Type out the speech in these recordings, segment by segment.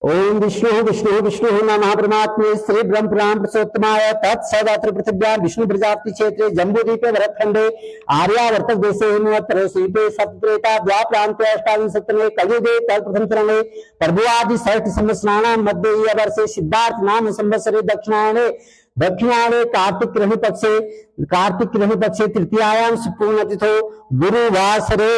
ओम विष्णु विष्णु विष्णु नमः परमात्मे श्री ब्रह्म पुराण पुरुषोत्तमाय तत्सदात्र पृथिव्यां विष्णु प्रजापति क्षेत्रे जम्बूद्वीपे भरतखंडे आर्यावर्तक देशे हिमवत्तरे सीते सप्तत्रेता द्वाप्रान्ते अष्टाविंशतमे कलियुगे कल्पप्रथम चरणे प्रभुआदि षष्ठ संवत्सराणां मध्ये वर्षे सिद्धार्थ नाम संवत्सरे दक्षिणायने कार्तिक ग्रहण पक्षे तृतीयायां पूर्णतिथौ गुरुवासरे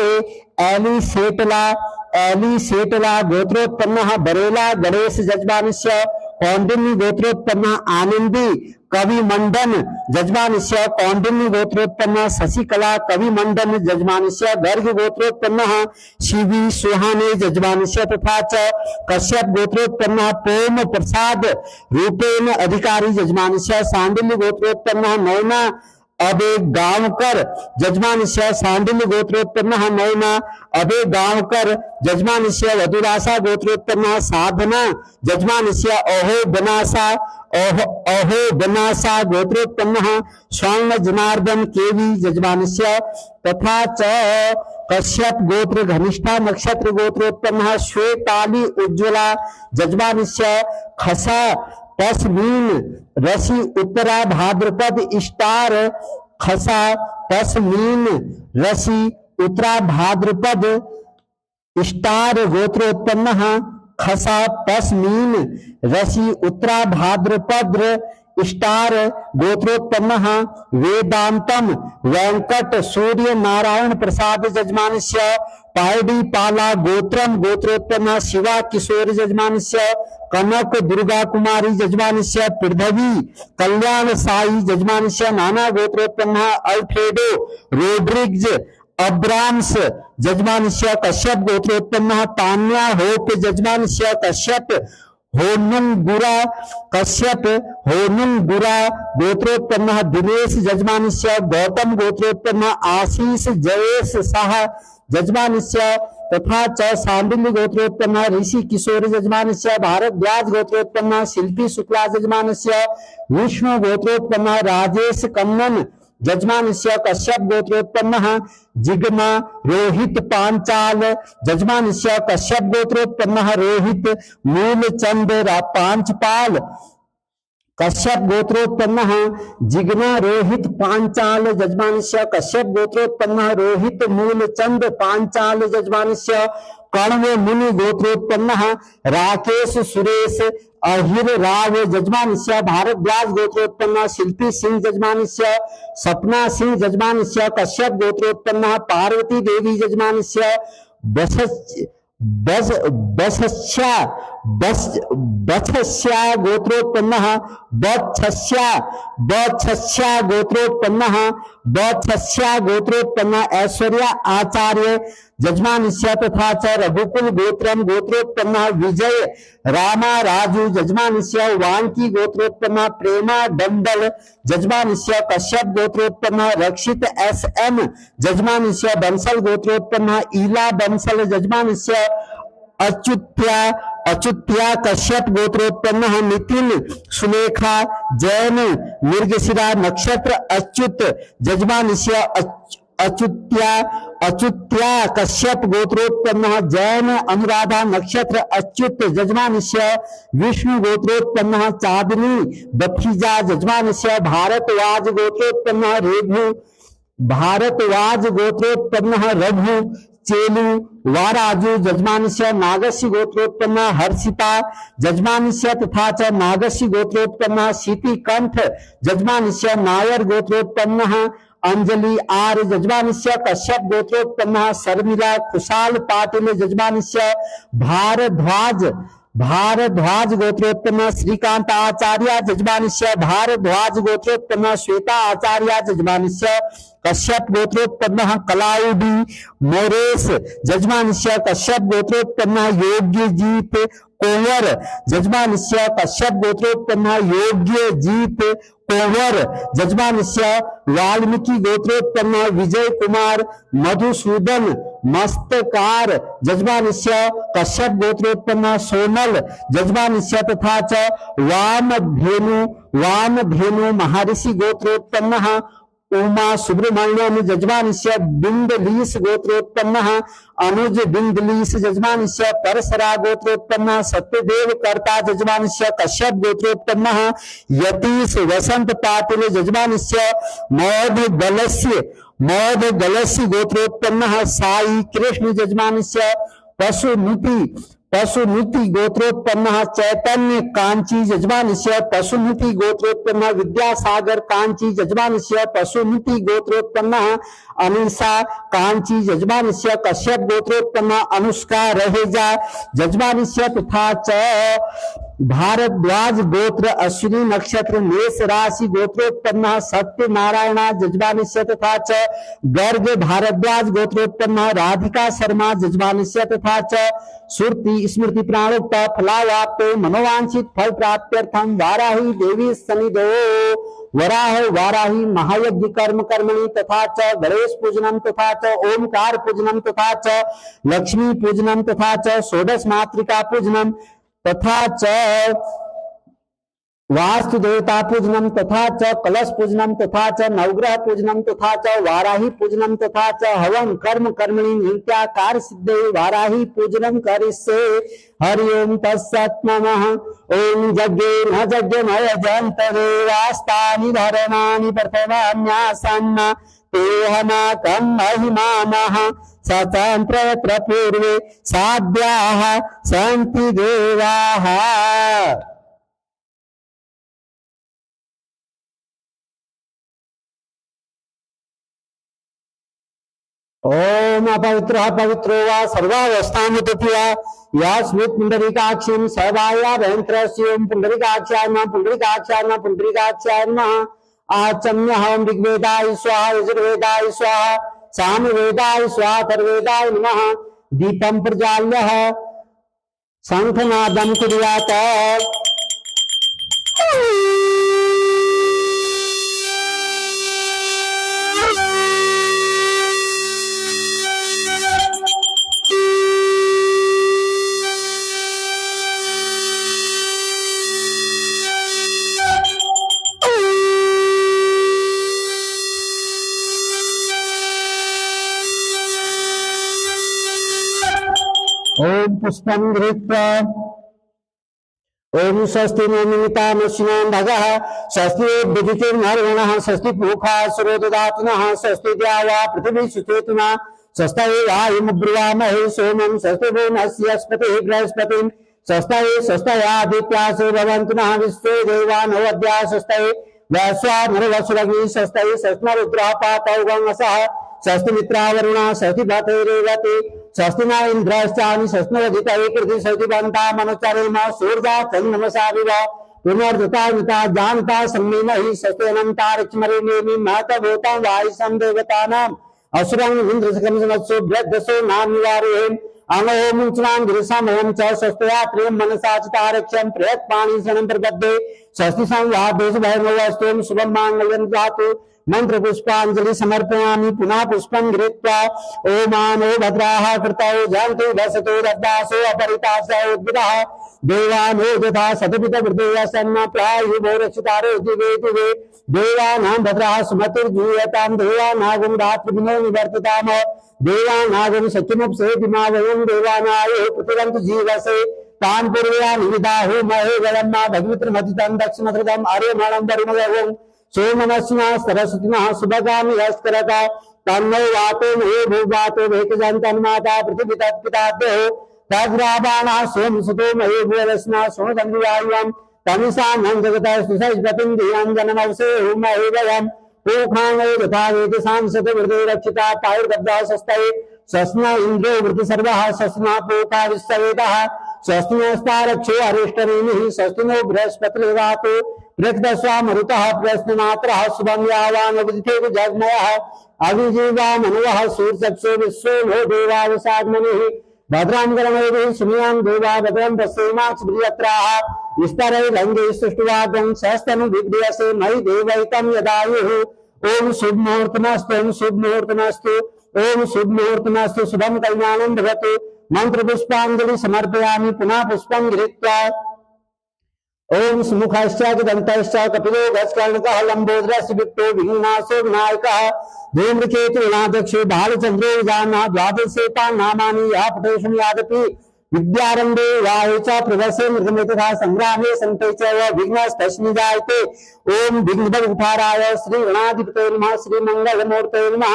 एली सेटला गोत्रोत्पन्नः बरेला गणेश जजमानस्य कौंडिन्य गोत्रोत्पन्नः आनंदी कविमंडन जजमानस्य कौंडिन्य गोत्रोत्पन्नः शशिकला कविमंडन जजमानस्य गर्ग गोत्रोत्पन्नः शिवी सुहाने जजमानस्य तथा च कश्यप गोत्रोत्पन्नः प्रेम प्रसाद रूपेण अधिकारी जजमानस्य सांडिल्य गोत्रोत्पन्नः नौना अबे गांवकर जजमानस्य सांडिल्य गोत्रोत्पन्नः नौना अबे गांवकर जजमानस्य वधुरासा गोत्रोत्पन्नः साधना जजमानस्य अहो बनासा गोत्रोत्पन्नः स्वर्ण जनार्दन केवी जजमानस्य तथा च कश्यप गोत्र घनिष्ठा नक्षत्र गोत्रोत्पन्नः श्वेताली उज्ज्वला जजमानस्य खसा तस्मीन रसी उत्तरा भाद्रपद इष्टार खसा तस्मीन रसी उत्तरा भाद्रपद इष्टार गोत्रोत्पन्नः खसा तस्मीन रसी उत्तरा भाद्रपद इष्टार गोत्रोत्पन्नः वेदांतम वेंकट सूर्य नारायण प्रसाद जजमानस्य पायडी पाला गोत्रम गोत्रोत्पन्नः शिवा किशोर जजमानस्य कनक दुर्गा कुमारी जजमानस्य पृथ्वी कल्याण साई जजमानस्य नाना गोत्रोत्पन्नः अल्फ्रेडो रोड्रिग्ज अब्राम्स जजमानस्य कश्यप गोत्रोत्पन्नः तान्या होप जजमानस्य कश्यप होनुंगुरा गोत्रोत्पन्नः दिनेश जजमानस्य गौतम गोत्रोत्पन्नः आशीष जयेश शाह जजमानस्य तथा च सांडिल्य गोत्रोत्पन्नः ऋषि किशोर जजमानस्य भारद्वाज गोत्रोत्पन्नः शिल्पी शुक्ला जजमानस्य विष्णु गोत्रोत्पन्नः राजेश कन्नन जजमानस्य कश्यप गोत्रोत्पन्नः जिग्मा रोहित पांचाल जजमानस्य कश्यप गोत्रोत्पन्नः रोहित मूलचंद पांचपाल कश्यप गोत्रोत्पन्नः जिग्ना रोहित पांचाल जजमानस्य कश्यप गोत्रोत्पन्नः रोहित मूलचंद पांचाल जजमानस्य कण्व मुनि गोत्रोत्पन्नः राकेश सुरेश अहिर राव जजमानस्य भारद्वाज गोत्रोत्पन्नः शिल्पी सिंह जजमानस्य सपना सिंह जजमानस्य कश्यप गोत्रोत्पन्नः पार्वती देवी जजमानस्य बछस्या गोत्रोत्पन्नः गोत्रोत्पन्नः ऐश्वर्या आचार्य जजमानस्य तथा च रघुकुल गोत्रोत्पन्नः विजय रामा राजू जजमानस्य वांकी गोत्रोत्पन्नः प्रेमा डंडल जजमानस्य कश्यप गोत्रोत्पन्नः रक्षित SM जजमानस्य बंसल गोत्रोत्पन्नः ईला बंसल जजमानस्य अच्युत्या कश्यप गोत्रोत्पन्नः नितिन सुलेखा जैन मृगशिरा नक्षत्र अच्युत जजमानस्य अच्युत्या कश्यप गोत्रोत्पन्नः जैन अनुराधा नक्षत्र अच्युत जजमानस्य विष्णु गोत्रोत्पन्नः चांदनी बफीजा जजमानस्य भारद्वाज गोत्रोत्पन्नः रघु चेलू वाराजू जजमानस्य नागस्य गोत्रोत्पन्नः हर्षिता जजमानस्य तथा च नागस्य गोत्रोत्पन्नः शीतिकंठ जजमानस्य नायर गोत्रोत्पन्नः अंजलि आर जजमानस्य कश्यप गोत्रोत्पन्नः शर्मिला खुशाल पाटिल जजमानस्य भारद्वाज गोत्रोत्पन्नः श्रीकांत आचार्य जजमानस्य भारद्वाज गोत्रोत्पन्नः श्वेता आचार्य जजमानस्य कश्यप गोत्रोत्पन्नः कलाउडी मोरेश जजमानस्य कश्यप गोत्रोत्पन्नः योग्यजीत कोवर जजमानस्य कश्यप गोत्रोत्पन्नः योग्यजीत कोवर जजमानस्य वाल्मीकि गोत्रोत्पन्नः विजय कुमार मधुसूदन मस्तकार जजमानस्य कश्यप गोत्रोत्पन्नः सोनल जजमानस्य तथा च वामधेनु महर्षि गोत्रोत्पन्नः उमा सुब्रह्मण्यम जजमानस्य बिंदलीस गोत्रोत्पन्नः अनुज बिंदलीस जजमानस्य परसरा गोत्रोत्पन्नः सत्यदेव कर्ता जजमानस्य कश्यप गोत्रोत्पन्नः यतीश वसंत पाटिल जजमानस्य मौध गलस्य गोत्रोत्पन्नः साई कृष्ण जजमानस्य पशुनुति गोत्रोत्पन्नः चैतन्य कांची जजमानस्य पशुनुति गोत्रोत्पन्नः विद्यासागर कांची जजमानस्य पशुनुति गोत्रोत्पन्नः अनिशा कांची जजमानस्य कश्यप गोत्रोत्पन्नः अनुष्का रहेजा जजमानस्य तथा च भारद्वाज गोत्र अश्विनी नक्षत्र मेष राशि गोत्रोत्पन्नः सत्यनारायण जजमानस्य तथा च गर्ग भारद्वाज गोत्रोत्पन्नः राधिका शर्मा जजमानस्य तथा च श्रुति स्मृति प्राणोक्त फलावाप्तो मनोवांछित फल प्राप्त्यर्थम वाराही देवी सनिधो वराह वाराही महायज्ञ कर्म कर्मणि तथा च गणेश पूजनम तथा च ओमकार पूजनम तथा च लक्ष्मी पूजनम तथा च षोडश मातृका पूजनम तथा च वास्तु देवता पूजनम तथा च कलश पूजनम तथा च नवग्रह पूजनम तथा च वाराही पूजनम तथा च हवन कर्म कर्मणि नित्याकार सिद्धे वाराही पूजनम करिष्ये हरि ओम तत्सत् नमः ओम यज्ञेन यज्ञमय जन्तदेवास्तानि धरणानि प्रथमान्यासन्न तेहनाकं महिमानः स्वतंत्र पूर्वे साध्याः सन्ति देवाः। ओम अपवित्र पवित्रो वा सर्वावस्थानुतया या स्मृत पुंडरीकाक्षीं सर्वाया भयंत्रस्यों पुंडरीकाक्षाय नमः पुंडरीकाक्षाय नमः पुंडरीकाक्षाय नमः आचम्य हम ऋग्वेदाय स्वाहा यजुर्वेदाय स्वाहा सामवेदाय स्वाहा अथर्ववेदाय नमः दीपं प्रज्वाल्य शंखनादं कुर्यात्। ओम पुष्पं गृहीत्वा ओम स्वस्ति निमिता मश्नां भगः स्वस्ति विदितिर्नर्वणः स्वस्ति पूखा सुरोददातुनः स्वस्ति द्यावा पृथिवी सुचेतुना स्वस्ति वायुमुब्रुवामहे सोमं स्वस्ति भुवनस्य स्पतिः बृहस्पतिं स्वस्ति आदित्यासो भवन्तु नः विश्वे देवानो अद्या स्वस्ति वैश्वानरवसुरग्निः स्वस्ति स्वस्तिरुद्रः पातौ गंसः स्वस्ति मित्रावरुणा स्वस्ति भतैरेवति स्वस्ति न इंद्रश्चानि स्वस्नवधितये कृति स्वस्ति बन्ता मनुचरेम सूर्या चन्द्रमसा विव पुनर्दता मिता जानता सम्मीनहि स्वस्ति अनन्तारक्ष्मरेणि महतभूतं वायुसं देवतानाम् असुरं इन्द्रसकं समत्सो भ्यद्दसो नानिवारेम अनोम मुञ्चनां गिरिसामहं च स्वस्त्या प्रेम मनसा चितारक्ष्यं प्रयत् पाणिसनं प्रबद्धे स्वस्ति संवादेषु भयमवस्तुं शुभं माङ्गल्यं जातु मंत्र पुष्पांजलि समर्पयामि पुनः पुष्पं गृहीत्वा ओमानो भद्राः कृतौ जन्तु वसतो दद्दासो अपरितासो उद्भिदः देवानो यथा शतपित वृद्धेयसन्न प्रायुः रक्षितारो दिवे दिवे देवानां भद्राः सुमतिर्जूयतां देवानागं रात्रिविनो निवर्तिताम देवानागं सत्यमुपसेतिमा वयं देवानायो प्रतिरन्तु जीवसे तान् पूर्वयानि विदाहो महे गणम्मा भगवित्रमतितं दक्षिणकृतम् आर्यमाणं वरुणगवं सोमनस्ना सरस्वतीनः सुभगामि हस्करता तन्नो वातो महे भूवातो भेकजन्तन्माता पृथिवी तत्पिताद्यो तद्रावाणः सोमसुतो महे भूवस्ना सोमदन्विवायुवं तमिषां जगतः सुसज्जतिं धियं जनमवसे महे वयं पूखाणो यथा वेदसां शतवृद्धे रक्षिता पायुर्गब्धः स्वस्ति स्वस्न इन्द्रो वृद्धि सर्वः स्वस्ना पूका विश्ववेदः स्वस्तिनस्तारक्षो अरिष्टनेमिः स्वस्तिनो बृहस्पतिर्वातो प्रकृतस्वा मरुतः प्रश्नमात्रः शुभं यावान् विदितेव जगमयः अभिजीवा मनुवः सूर्यचक्षो विश्वो नो देवावसाग्मनिः भद्रां गणैः सुमियां देवा भद्रं पश्येमाक्षभिर्यत्राः विस्तरैरङ्गैः सृष्टुवागं सहस्तनु विद्यसे मयि देवैतं यदायुः ओम शुभ मुहूर्तमस्तु ओम शुभ मुहूर्तमस्तु ओम शुभ मुहूर्तमस्तु शुभं कल्याणं भवतु मंत्र पुष्पांजलि समर्पयामि पुनः पुष्पं गृहीत्वा ओम सुमुखश्च दन्तश्च कपिलो गजकर्णकः लंबोदरस्य विक्तो विघ्नासो विनायकः धूम्रकेतुनादक्षो बालचंद्रो जाना द्वादशेता नामानि या पठेषु यादपि विद्यारंभे वाये च प्रवसे मृगमे तथा संग्रामे संते च विघ्नस्तस्मिन् जायते। ओम विघ्नभवताराय श्री गणाधिपतये नमः श्री मंगलमूर्तये नमः।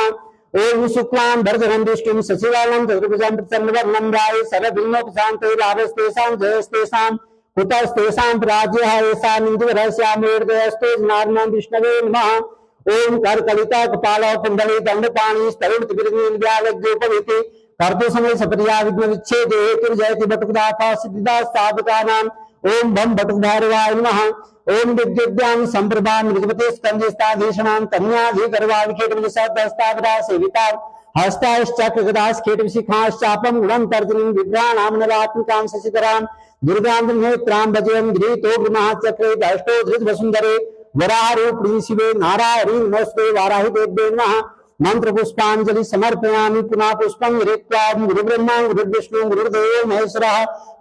ओम शुक्लां भरधरं विष्णुं शशिवर्णं चतुर्भुजं प्रसन्नवदनं ध्याये सर्वविघ्नोपशान्तये लाभस्तेषां जयस्तेषां कुतस्तेषां पराजयः येषामिन्दुरस्यामेर्दयस्ते जनार्दनं विष्णवे नमः। ओम करकलिता कपाल कुंडली दंडपाणि स्तरुणिर्व्यालज्योपवीति कर्तु समय सपरिया विघ्न विच्छेद हेतु जयति बटुकदाता सिद्धिदा साधकानाम। ओम बम बटुकधारवाय नमः। ओम विद्युद्यां संप्रभां मृगपते स्कंदिस्ताधीशनां कन्याधिकर्वाविखेटविशदस्तावरा सेविता हस्ताश्चक्र गदाश्खेटविशिखाश्चापं गुणं तर्जनीं विभ्राणां नरात्मिकां शशिधरां दुर्गां नेत्रां भजेयं गृहीतो गुणः चक्रे दष्टो धृतवसुंदरे वरारूपिणी शिवे नारायणी नमस्ते वाराहि देव्ये नमः। मंत्र पुष्पांजलि समर्पयामि पुनः पुष्पं गृहीत्वा गुरु ब्रह्मा गुरु विष्णु गुरुदेवो महेश्वरः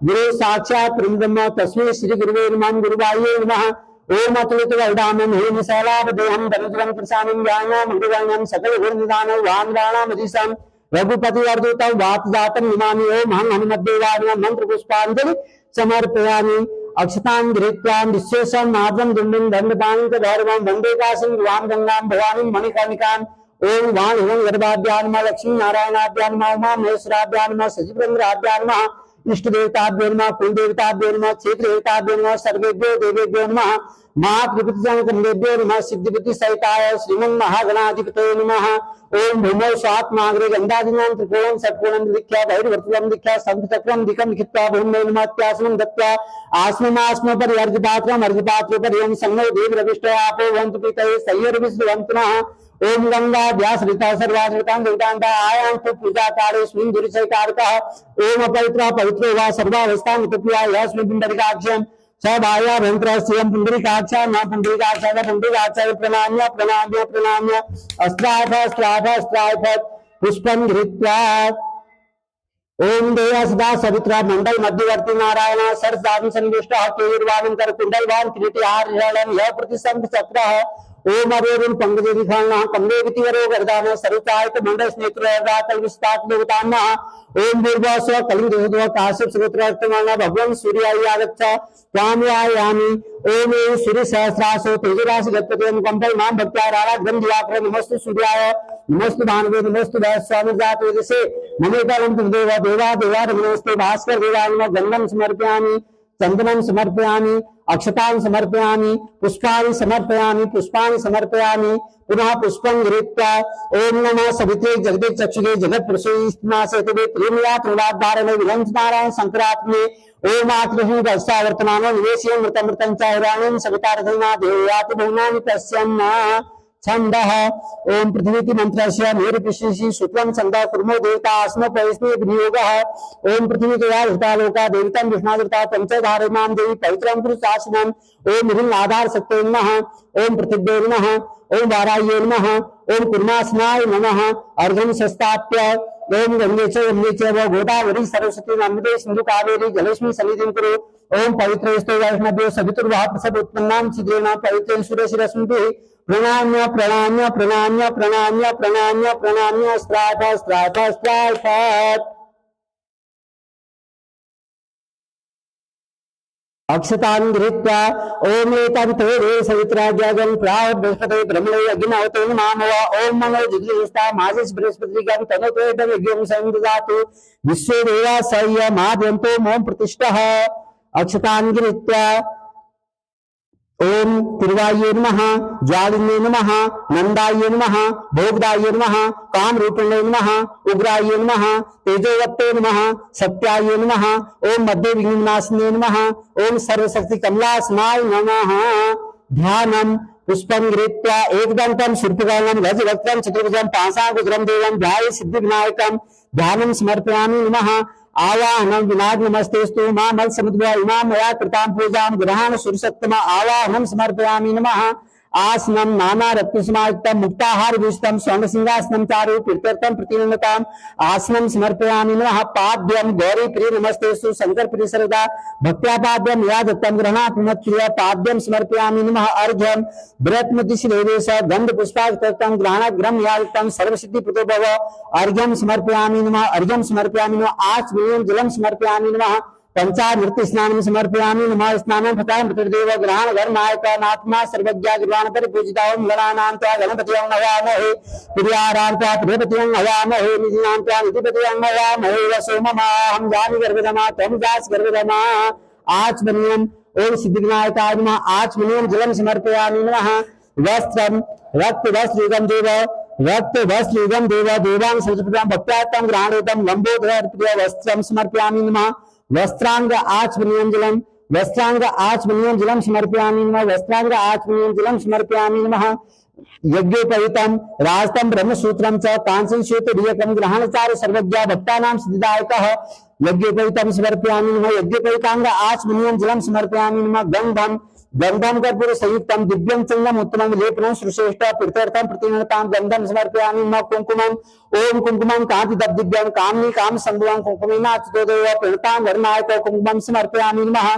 गुरु साक्षात् परब्रह्म तस्मै श्री गुरुवे नमः गुरुवाये नमः। ओम अतुलितवरदानं हेमशैलाभदेहं धनुजं प्रसानं ज्ञानं मृगवाण्यं सकल गुणनिधानं वानराणामधीशं रघुपतिवर्धूतं वातजातं नमामि। ओम हं हनुमद्देवाय मंत्र पुष्पांजलि समर्पयामि। अक्षतां गृहीत्वा विश्वेशं नादं दुंडुं दंडपाणिं च भैरवं वन्दे काशीं गुहां गंगां भवानीं मणिकर्णिकां। ओम वाण ओम गर्भाभ्यां नमः लक्ष्मी नारायणाभ्यां नमः उमा महेश्वराभ्यां नमः सचिवेन्द्राभ्यां नमः इष्ट देवताभ्यो नमः कुल देवताभ्यो नमः क्षेत्र देवताभ्यो नमः सर्वेभ्यो देवेभ्यो नमः महात्रिपुटिजनकन्देभ्यो नमः सिद्धिबुद्धि सहिताय श्रीमन् महागणाधिपतये नमः। ओम भूमौ स्वात्माग्रे गंधादिनां त्रिकोणं षट्कोणं दिख्या भैरवर्तुलं दिख्या शंखचक्रं दिकं लिखित्वा भूमौ नमत्यासनं दत्त्वा आस्ममास्म पर्यर्घपात्रम् अर्घपात्रोपरि संगो देवरविष्टयापो वन्तु पितये सय्यर्विष्णुवन्तुनः। ओम गंगा व्यासरिता सर्वाश्रितां देवतान्ता आयां तु पूजा कालेस्मिन् दुरिशैकारकः। ओम अपवित्र पवित्रो वा सर्वावस्थां तृप्या यस्मिन् पुण्डरीकाक्षं सभाया भयंकरस्यं पुण्डरीकाक्षा न पुण्डरीकाक्षा पुण्डरीकाक्षा प्रणाम्य प्रणाम्य प्रणाम्य अस्त्राथ अस्त्राथ अस्त्राथ पुष्पं धृत्वा ओम देया सदा सवित्रा मंडल मध्यवर्ती नारायण सरसादि संविष्टः केयुर्वाणं कर कुंडलवान किरीटिहारं यः प्रतिसंत चक्रः। ओम अवेरुं पंकजे विखानः कमले वितिवरो गर्दानः सरुचायत मंडल स्नेत्ररातल विस्ताक देवतानः। ओम पूर्वस्व कलिंगदो काश्यप सुगोत्रवर्तमानः भगवान सूर्याय आगच्छ त्वामयामि। ओम सूर्य सहस्रासो तेजराशि गच्छते कंपल नाम भक्त्या राराग्रम दिवाकर नमस्तु सूर्याय नमस्तु भानुवे नमस्तु वैश्वानि जातो दिशे नमेतरं देव देवा देवा नमस्ते भास्कर देवाय गंधं समर्पयामि चंदनं समर्पयामि अक्षतां समर्पयामि पुष्पाणि समर्पयामि पुष्पाणि समर्पयामि पुनः पुष्पं गृहीत्वा ओम नमः सवित्रे जगते चक्षुरे जगत प्रसूयिस्नासेतवे प्रेमया प्रवादारणे विरंज नारायण संक्रात्मे ओम आकृष्ण दस्ता वर्तमानो निवेशयं मृतमृतं च हिरण्यं सवितारधना देवयाति बहुनानि पश्यन् छन्दः। ओम पृथ्वीति मंत्रस्य मेरुपिष्यसि शुक्लं छन्दः कुर्मो देवता अस्म प्रवेशने विनियोगः। ओम पृथ्वी तया हृता लोका देवतं विष्णादृता पंचधारमां देवी पवित्रं कुरु शासनम्। ओम हिरण्य आधार सत्ये नमः। ओम पृथिव्ये नमः। ओम वाराह्ये नमः। ओम कुर्मासनाय नमः। अर्घं संस्थाप्य ओम गंगे च गोदावरी सरस्वती नर्मदे सिंधु कावेरी जलेस्मिन् सन्निधिं कुरु। ओम पवित्रेस्तु वैष्णव्यो सवितुर्वः प्रसव उत्पन्नां छिद्रेण पवित्रेण सुरशिरस्मिभिः प्रणाम्य प्रणाम्य प्रणाम्य प्रणाम्य प्रणाम्य प्रणाम्य स्त्राथ स्त्राथ स्त्राथ। अक्षतां गृहीत्वा ओम एतं ते सवित्राज्ञागं प्राह बृहस्पते ब्रह्मणे अग्निहोते नमः। ओम मंगल जिज्ञासा माजिस बृहस्पतिगं तनोते यज्ञं संददातु विश्वे देवा सय्य माद्यन्तो मोम प्रतिष्ठः। अक्षतां गृहीत्वा ओम तिरुवाये नमः ज्वालिन्ये नमः नंदाये नमः भोगदाये नमः कामरूपिणे नमः उग्राये नमः तेजोवत्ते नमः सत्याये नमः ओम मध्य विघ्ननाशिने नमः ओम सर्वशक्ति कमलासनाय नमः। ध्यानम पुष्पं गृहीत्वा एकदन्तं शूर्पकर्णं गजवक्त्रं चतुर्भुजं पाशाङ्कुशं देवं ध्याये सिद्धिविनायकं ध्यानं समर्पयामि नमः। आवाहनं विनायक नमस्तेस्तु मां मल समुद्र इमां मया कृतां पूजां ग्रहण सुरसत्तम आवाहनं समर्पयामि नमः। आसनम नाना रत्न समायुक्तम मुक्ताहार विष्टम स्वर्ण सिंहासनम चारु तीर्थर्थम प्रतिनंदताम आसनम समर्पयामि नमः पाद्यम गौरी प्रिय नमस्तेस्तु शंकर प्रिय सरदा भक्त्या पाद्यम या दत्तम ग्रहणात् मत्प्रिय पाद्यम समर्पयामि नमः अर्घ्यम बृहत्मति श्रीदेश गंध पुष्पाक्तम ग्रहणात् ग्रम या दत्तम सर्वसिद्धि प्रतो भव अर्घ्यम समर्पयामि नमः अर्घ्यम समर्पयामि नमः आचमनीयम जलम समर्पयामि नमः पंचामृत स्नानं समर्पयामि नमः स्नानं फतां पितृदेव ग्रहण धर्मायतनात्मा सर्वज्ञा गुरुवान पर पूजिता ओम गणानां त्वा गणपतिं नवामहे प्रियारां त्वा प्रियपतिं नवामहे निधिनां त्वा निधिपतिं नवामहे वसोममाहं जानि गर्भधमा त्वं दास गर्भधमा आचमनीयम ओम सिद्धिविनायकाय नमः आचमनीयम जलम समर्पयामि नमः वस्त्रं रक्त वस्त्रयुगं देव रक्त वस्त्रयुगं देव देवां संस्कृतां भक्त्यात्तं ग्रहणेतं लंबोदर प्रिय वस्त्रं समर्पयामि नमः वस्त्रांग आचमनीयम जलम वस्त्रांग आचमनीयम जलम समर्पयामि नमः वस्त्रांग आचमनीयम जलम समर्पयामि नमः यज्ञोपवीतम राजतम ब्रह्मसूत्रम च कांसन श्वेत दियकम ग्रहणचार सर्वज्ञा भक्तानां सिद्धिदायकः यज्ञोपवीतम समर्पयामि नमः यज्ञोपवीतांग आचमनीयम जलम समर्पयामि नमः गंधम गंधम कर्पूर संयुक्तम दिव्यम चंगम उत्तमम लेपनं श्रेष्ठ तीर्थर्थम प्रतिनतां गंधम समर्पयामि नमः कुंकुमम ओम कुंकुमं कांति दिव्यं कामनी काम संभवं कुंकुमेनाच्युतो देव प्रणतां वर्णायक कुंकुमं समर्पयामि नमः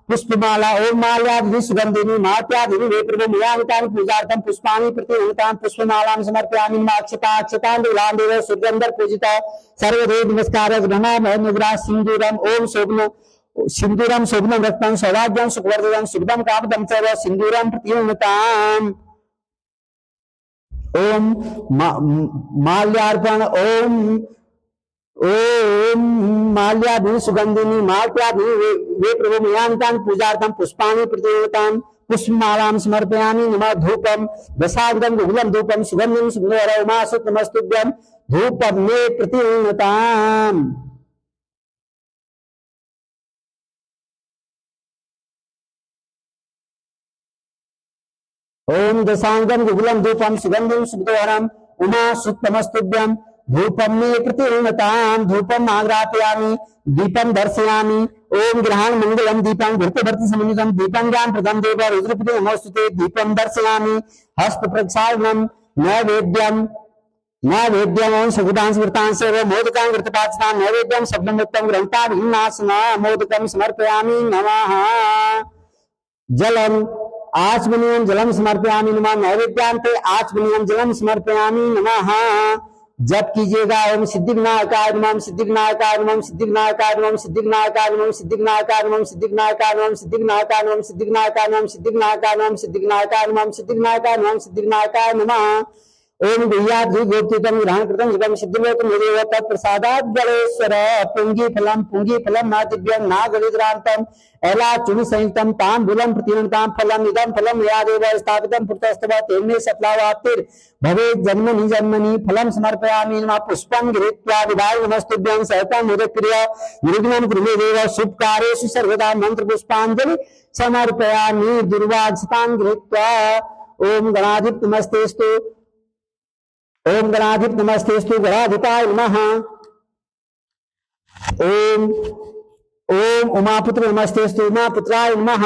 पुष्पमाला ओम माल्यादि सुगंधिनी मात्यादि वेप्रभूमियामितानि पूजार्थं पुष्पाणि प्रतिनतां पुष्पमालां समर्पयामि नमः अक्षता अक्षतांदुलां देव सुगंधर पूजिता सर्वदेव नमस्कार ग्रहणामः मुद्रा सिंदूरम ओम शोभन सिंदूरम शोभनम रक्तम सौभाग्यम सुखवर्धनम सुखदम कामदम च सिंदूरम प्रतिनताम् ओम माल्यार्पण ओम ओम माल्यादि सुगंधिनी माल्यादि वे प्रभु मयान्तान् पूजार्थं पुष्पाणि प्रतिनतां पुष्पमालां समर्पयामि नमः धूपम दशाग्रम गुग्लम धूपम सुगंधिं सुगंधोरमासुत नमस्तुभ्यं धूपम मे प्रतिनताम् ओम दशांगम गुगुलम धूपम सुगंधिम सुगंधोरम उमा सुतमस्तुभ्यं धूपम मे प्रतिनतां धूपम आग्रापयामि दीपम दर्शयामि ओम ग्रहण मंगलम दीपं घृतभर्ति समन्वितम दीपं ज्ञान प्रदम देव रुद्रपति नमोस्तुते दीपम दर्शयामि हस्त प्रक्षालनम नैवेद्यम नैवेद्यम ओम सुगुदांस वृतांस मोदकां वृतपाचतां नैवेद्यम शब्दमुक्तं ग्रंथा भिन्नासना मोदकं समर्पयामि नमः जलम आचमनीयम जलम समर्पयामि नमः नैवेद्यांते आचमनीयम जलम समर्पयामि नमः जप कीजिएगा ओम सिद्धि विनायकाय नमः सिद्धि विनायकाय नमः सिद्धि विनायकाय नमः सिद्धि विनायकाय नमः सिद्धि विनायकाय नमः सिद्धि विनायकाय नमः सिद्धि विनायकाय नमः सिद्धि विनायकाय नमः सिद्धि विनायकाय नमः सिद्धि विनायकाय नमः सिद्धि विनायकाय नमः सिद्धि विनायकाय नमः ओम गुह्याद्रि गोप्तितम ग्रहण कृतं इदं सिद्धिमेतु मेदेव तत्प्रसादात् गणेश्वर पुंगी फलं नादिव्यं नागलिद्रान्तं एलाचुनि संयुक्तं ताम्बूलं प्रतिनतां फलम् इदं फलं मयादेव स्थापितं पुरतस्तव तेने सफलावाप्तिर् भवेत् जन्मनि जन्मनि फलं समर्पयामि नमः पुष्पं गृहीत्वा विदाय नमस्तुभ्यं सहतं मुदक्रिय निर्विघ्नं कुरु मे देव शुभकार्येषु सर्वदा मन्त्रपुष्पाञ्जलि समर्पयामि दुर्वाक्षतां गृहीत्वा ओम गणाधिप नमस्तेस्तु ओम गणाधिप नमस्तेस्तु गणाधिपाय नमः ओम ओम उमापुत्र नमस्तेस्तु उमापुत्राय नमः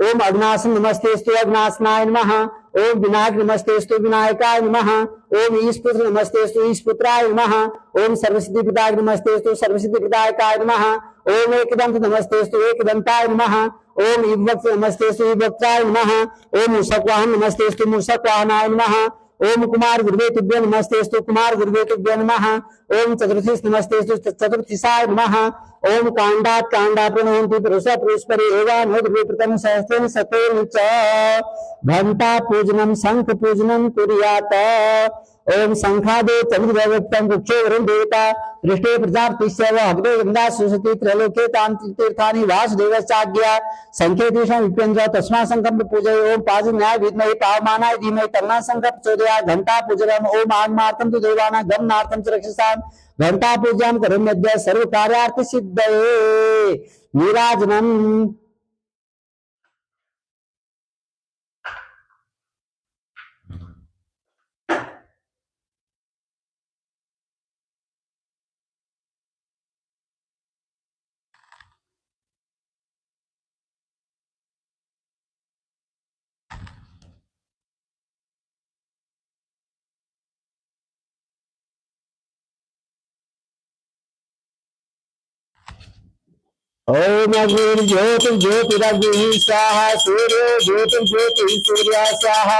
ओम अग्नासन नमस्तेस्तु अग्नासनाय नमः ओम विनायक नमस्तेस्तु विनायकाय नमः ओम ईशपुत्र नमस्तेस्तु ईशपुत्राय नमः ओम सर्वसिद्धि प्रदायक नमस्तेस्तु सर्वसिद्धि प्रदायकाय नमः ओम एकदंत नमस्तेस्तु एकदंताय नमः ओम युवक्त नमस्तेस्तु युवक्त्राय नमः ओम मूषकवाहन नमस्तेस्तु मूषकवाहनाय नमः ओम कुमार गुरुवे तुभ्य नमस्तेस्तु कुमार गुरुवे तुभ्य नमः ओम चतुर्थीस नमस्तेस्तु चतुर्थीसाय नमः ओम कांडात् कांडाप्रणोन्ति पुरुषः पुरुषपरि एवान् गुरुवे प्रथम सहस्रेण शतेन च घंटा पूजनम शंख पूजनम कुर्यात् ओम शंखादे चंद्रदेवत्तं वृक्षे वरुण देवता दृष्टे प्रजापतिश्चैव अग्रे गंगा सुसति त्रैलोक्ये तीर्थानि वासुदेवस्याज्ञा शंखे तेषां विप्रेन्द्र तस्मात् शंखं पूजय ओम पाजन्याय विद्महे पावमानाय धीमहि तन्नः शंखः प्रचोदयात् घंटा पूजनम् ओम आगमार्थं तु देवानां गमनार्थं च रक्षसां घंटा पूजां करोम्यद्य सर्वकार्यार्थ सिद्धये नीराजनम् ओम अग्निर्ज्योतिर्ज्योतिरग्निः स्वाहा सूर्यो ज्योतिर्ज्योतिः सूर्यः स्वाहा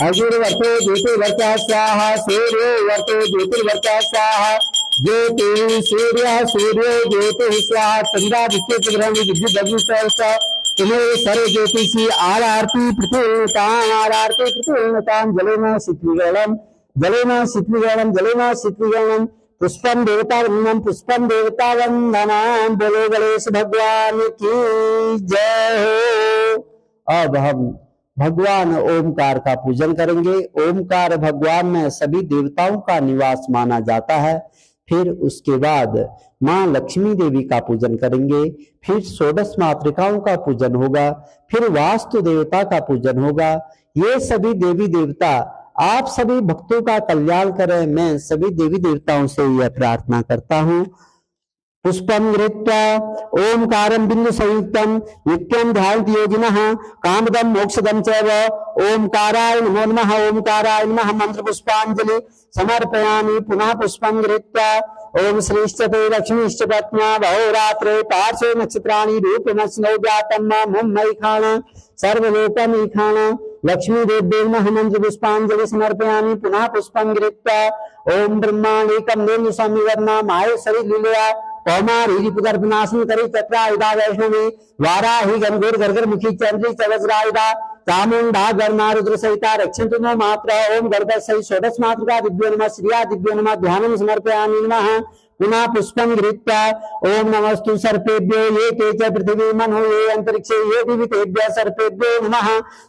अग्निर्वर्तो ज्योतिर्वर्तः स्वाहा सूर्यो वर्तो ज्योतिर्वर्तः स्वाहा ज्योतिः सूर्यः सूर्यो ज्योतिः स्वाहा चंद्रादित्य ग्रहण विद्युत अग्नि स्वाहा तुम्हें सर्व ज्योतिषी आरती पृथ्वीतां जलेन शीतलीकरणं जलेन शीतलीकरणं पुष्पम देवता वंदनम पुष्पम देवता वंदनम। बोलो गणेश भगवान की जय हो। अब हम भगवान ओमकार का पूजन करेंगे। ओमकार भगवान में सभी देवताओं का निवास माना जाता है। फिर उसके बाद माँ लक्ष्मी देवी का पूजन करेंगे। फिर षोडश मातृकाओं का पूजन होगा। फिर वास्तु देवता का पूजन होगा। ये सभी देवी देवता आप सभी भक्तों का कल्याण करें। मैं सभी देवी देवताओं से यह प्रार्थना करता हूँ। पुष्पं गृहीत्वा ओंकारं बिंदु संयुक्तं नित्यं ध्यायन्ति योगिनः कामदं मोक्षदं चैव। ओंकाराय नमो नमः। ओंकाराय नमः। मंत्र पुष्पांजलि समर्पयामि। पुनः पुष्पं गृहीत्वा ओम श्रीश्चते लक्ष्मीश्च पत्न्या बहुरात्रे पार्श्वे नक्षत्राणि रूपमस्नौजातं मुम्मयि खाण सर्वलोकमयि खाण लक्ष्मी देव्यै नमः। मंत्र पुष्पांजलि समर्पयामि। पुनः पुष्पं गृहीत्वा ओम ब्रह्माण्डकं देव समिवर्णा माहेश्वरी लीलया कौमारी पुदर्पनाशन करी चक्रायुधा वैष्णवी वाराही गंभीर गर्गर मुखी चंद्री चवज्रायुधा चामुंडा गर्मा रुद्र सहिता रक्षन्तु नो मात्रा। ओम गणपति सहित षोडश मातृका दिव्यो नमः श्रिया दिव्यो नमः। ध्यानं समर्पयामि। नमः। पुनः पुष्पं गृहीत्वा ओम नमस्तु सर्पेभ्यो ये ते च पृथिवी मनो ये अंतरिक्षे ये दिवितेभ्यः सर्पेभ्यो नमः।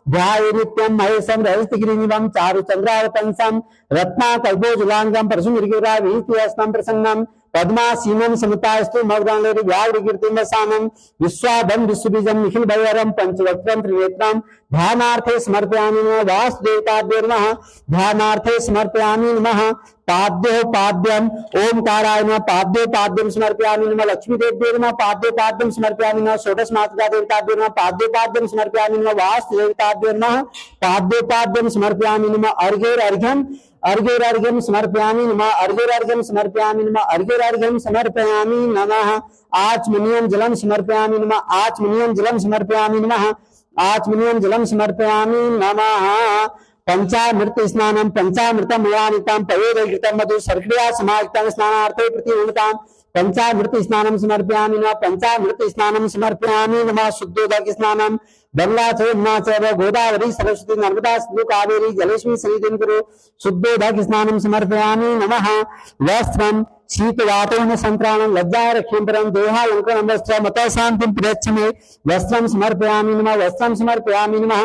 ध्याये नित्यं महेशं रहस्यगिरिनिभं चारुचन्द्रावतंसं रत्नाकल्पोज्ज्वलांगं परशुमृगरावीतिहस्तं प्रसन्नं पद्मासीनं समतास्तु मग्दानैर्व्यावृकीर्तिमसानं विश्वाभं विश्वबीजं निखिल भैरवं पंचवक्त्रं त्रिनेत्रं ध्यानार्थे समर्पयामि। नमः। वासुदेवताभ्यो नमः। ध्यानार्थे समर्पयामि। नमः। पाद्यो पाद्यम ओमकाराय नमः। पाद्यो पाद्यम समर्पयामि। नमः। लक्ष्मी देव्यो नमः। पाद्यो पाद्यम समर्पयामि। नमः। षोडश मातृका देवताभ्यो नमः। पाद्यो पाद्यम समर्पयामि। नमः। वास्तु देवताभ्यो नमः। पाद्यो पाद्यम समर्पयामि। नमः। अर्घ्योर्घ्यं समर्पयामि। नमः। अर्घ्योर्घ्यं समर्पयामि। नमः। अर्घ्योर्घ्यं समर्पयामि। नमः। आचमनीयं जलं समर्पयामि। नमः। आचमनीयं जलं समर्पयामि। नमः। आचमनीयं जलं समर्पयामि। नमः। पंचामृत स्नानं पंचामृतं मुवानितं पयोदयकृतं मधु सर्कया समाहितं स्नानार्थे प्रतिगुणतां पंचामृत स्नानं समर्पयामि। नमः। पंचामृत स्नानं समर्पयामि। नमः। शुद्धोदक स्नानं गंगा चैव चैव गोदावरी सरस्वती नर्मदा सिंधु कावेरी जलेस्मिन् सन्निधिं कुरु शुद्धोदक स्नानं समर्पयामि। नमः। वस्त्रं शीतवातेन संत्राणं लज्जारक्ष्यं परं देहालङ्करणं वस्त्रं अतः शान्तिं प्रयच्छ मे। वस्त्रं समर्पयामि। नमः। वस्त्रं समर्पयामि। नमः।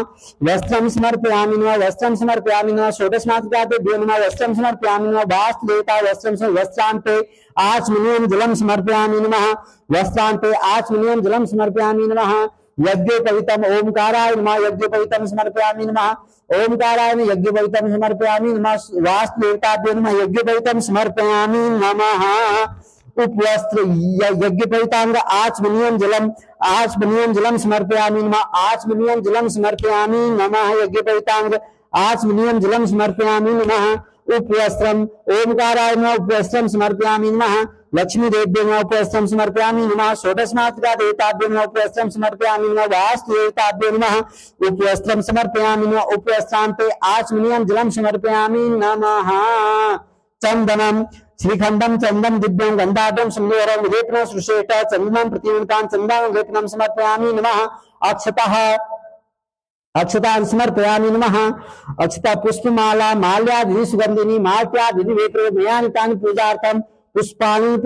वस्त्रं समर्पयामि। नमः। वस्त्रं समर्पयामि। नमः। षोडश मातृकादेभ्यो नमः। वस्त्रं समर्पयामि। नमः। वास्तुदेवता वस्त्रं वस्त्रान्ते आचमनीयं जलं समर्पयामि। नमः। वस्त्रान्ते आचमनीयं जलं समर्पयामि। नमः। यज्ञोपवीतम् ओंकाराय नमः। यज्ञोपवीतम् समर्पयामि। नमः। ओंकाराय यज्ञोपवीतम् समर्पयामि। नमः। वास्तुदेवताभ्यो नमः। यज्ञोपवीतम् समर्पयामि। नमः। उपवस्त्र यज्ञोपवीतांग आचमनीयं जलं समर्पयामि। नमः। आचमनीयं जलं समर्पयामि। नमः। यज्ञोपवीतांग आचमनीयं जलं समर्पयामि। नमः। उपवस्त्रम ओंकाराय नमः। उपवस्त्रम समर्पयामि। नमः। लक्ष्मी देव्यो नमः। उपवस्त्रम समर्पयामि। नमः। षोडश मातृका देवताभ्यो नमः। उपवस्त्रम समर्पयामि। नमः। वास्तु देवताभ्यो नमः। उपवस्त्रम समर्पयामि। नमः। उपवस्त्रान्ते आचमनीयं जलं समर्पयामि। नमः। चंदनम श्रीखंडम चंदन दिव्यं गंधाढ्यं सिंदूरं लेपनं सुषेट चंदनं प्रतिगुणतां चंदनं लेपनं समर्पयामि। नमः। अक्षतां समर्पयामि। नमः। अक्षता पुष्पमाला माल्यादि सुगंधिनी माल्यादि वेत्रमयानितानि पूजार्थं पुष्पाणि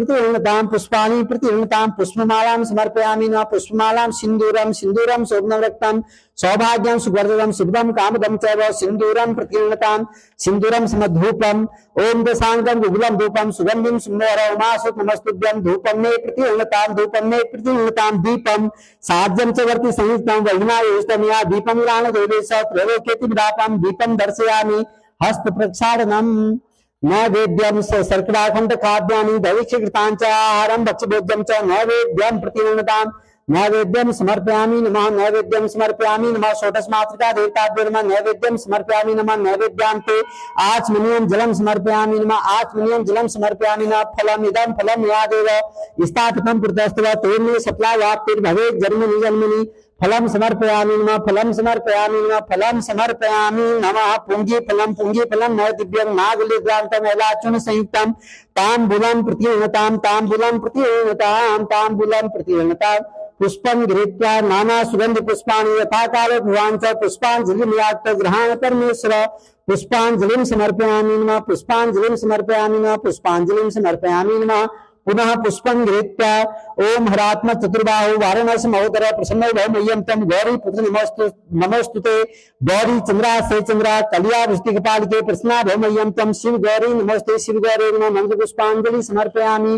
प्रतिगृह्णतां पुष्पमालां समर्पयामि। नमः। पुष्पमालां सिंदूरं शोभनं रक्तं सौभाग्यं सुवर्धनं शुभदं कामदं चैव सिंदूरं प्रतिगृह्णतां सिंदूरं समधूपम् ओम दशांगं गुगुलं धूपं सुगंधिं सुमोरमासुत नमस्तुभ्यं धूपं मे प्रतिगृह्णतां दीपं साध्यं च वर्ति संयुक्तं वैघ्नायुष्टमया दीपं राणदेवेश त्रैलोक्येति विदापं दीपं दर्शयामि। हस्त प्रक्षालनम् नैवेद्यं सर्कटाखंड खाद्यानि दैविक्षकृतां च आहारं भक्ष्यभोज्यं च नैवेद्यं प्रतिगृह्णतां नैवेद्यम समर्पयामि नमः नैवेद्यम समर्पयामि नमः षोडशमातृका देवताभ्यो नमः नैवेद्यम समर्पयामि नमः नैवेद्यान्ते आचमनीयं जलम समर्पयामि नमः आचमनीयं जलम समर्पयामि नमः फलम इदं फलम यादेव स्थापितं पुरतस्तव तेन सप्लावाप्तिर्भवेत् जन्मनि जन्मनि फलम समर्पयामि नमः फलम समर्पयामि नमः फलम समर्पयामि नमः पुंगी फलम नैदिव्यं नागलिग्रांतम एलाचुन संयुक्तम तांबूलम प्रतिगृह्णताम पुष्पं गृहीत्वा नाना सुगंध पुष्पाणि यथा काले भगवान च पुष्पांजलिं ग्रहण परमेश्वर पुष्पांजलिं समर्पयामि नमः पुष्पांजलिं समर्पयामि नमः पुष्पांजलिं समर्पयामि नमः पुनः पुष्पं गृहीत्वा ओम हरात्म चतुर्बाहु वाराणसी महोदर प्रसन्न भवमय्यम तम गौरी पुत्र नमोस्तुते गौरी चंद्रासे चंद्रा कलिया वृष्टिकपालिके प्रसन्ना भवमय्यम तम शिव गौरी नमोस्ते शिव गौरी नमः मंत्र पुष्पांजलि समर्पयामि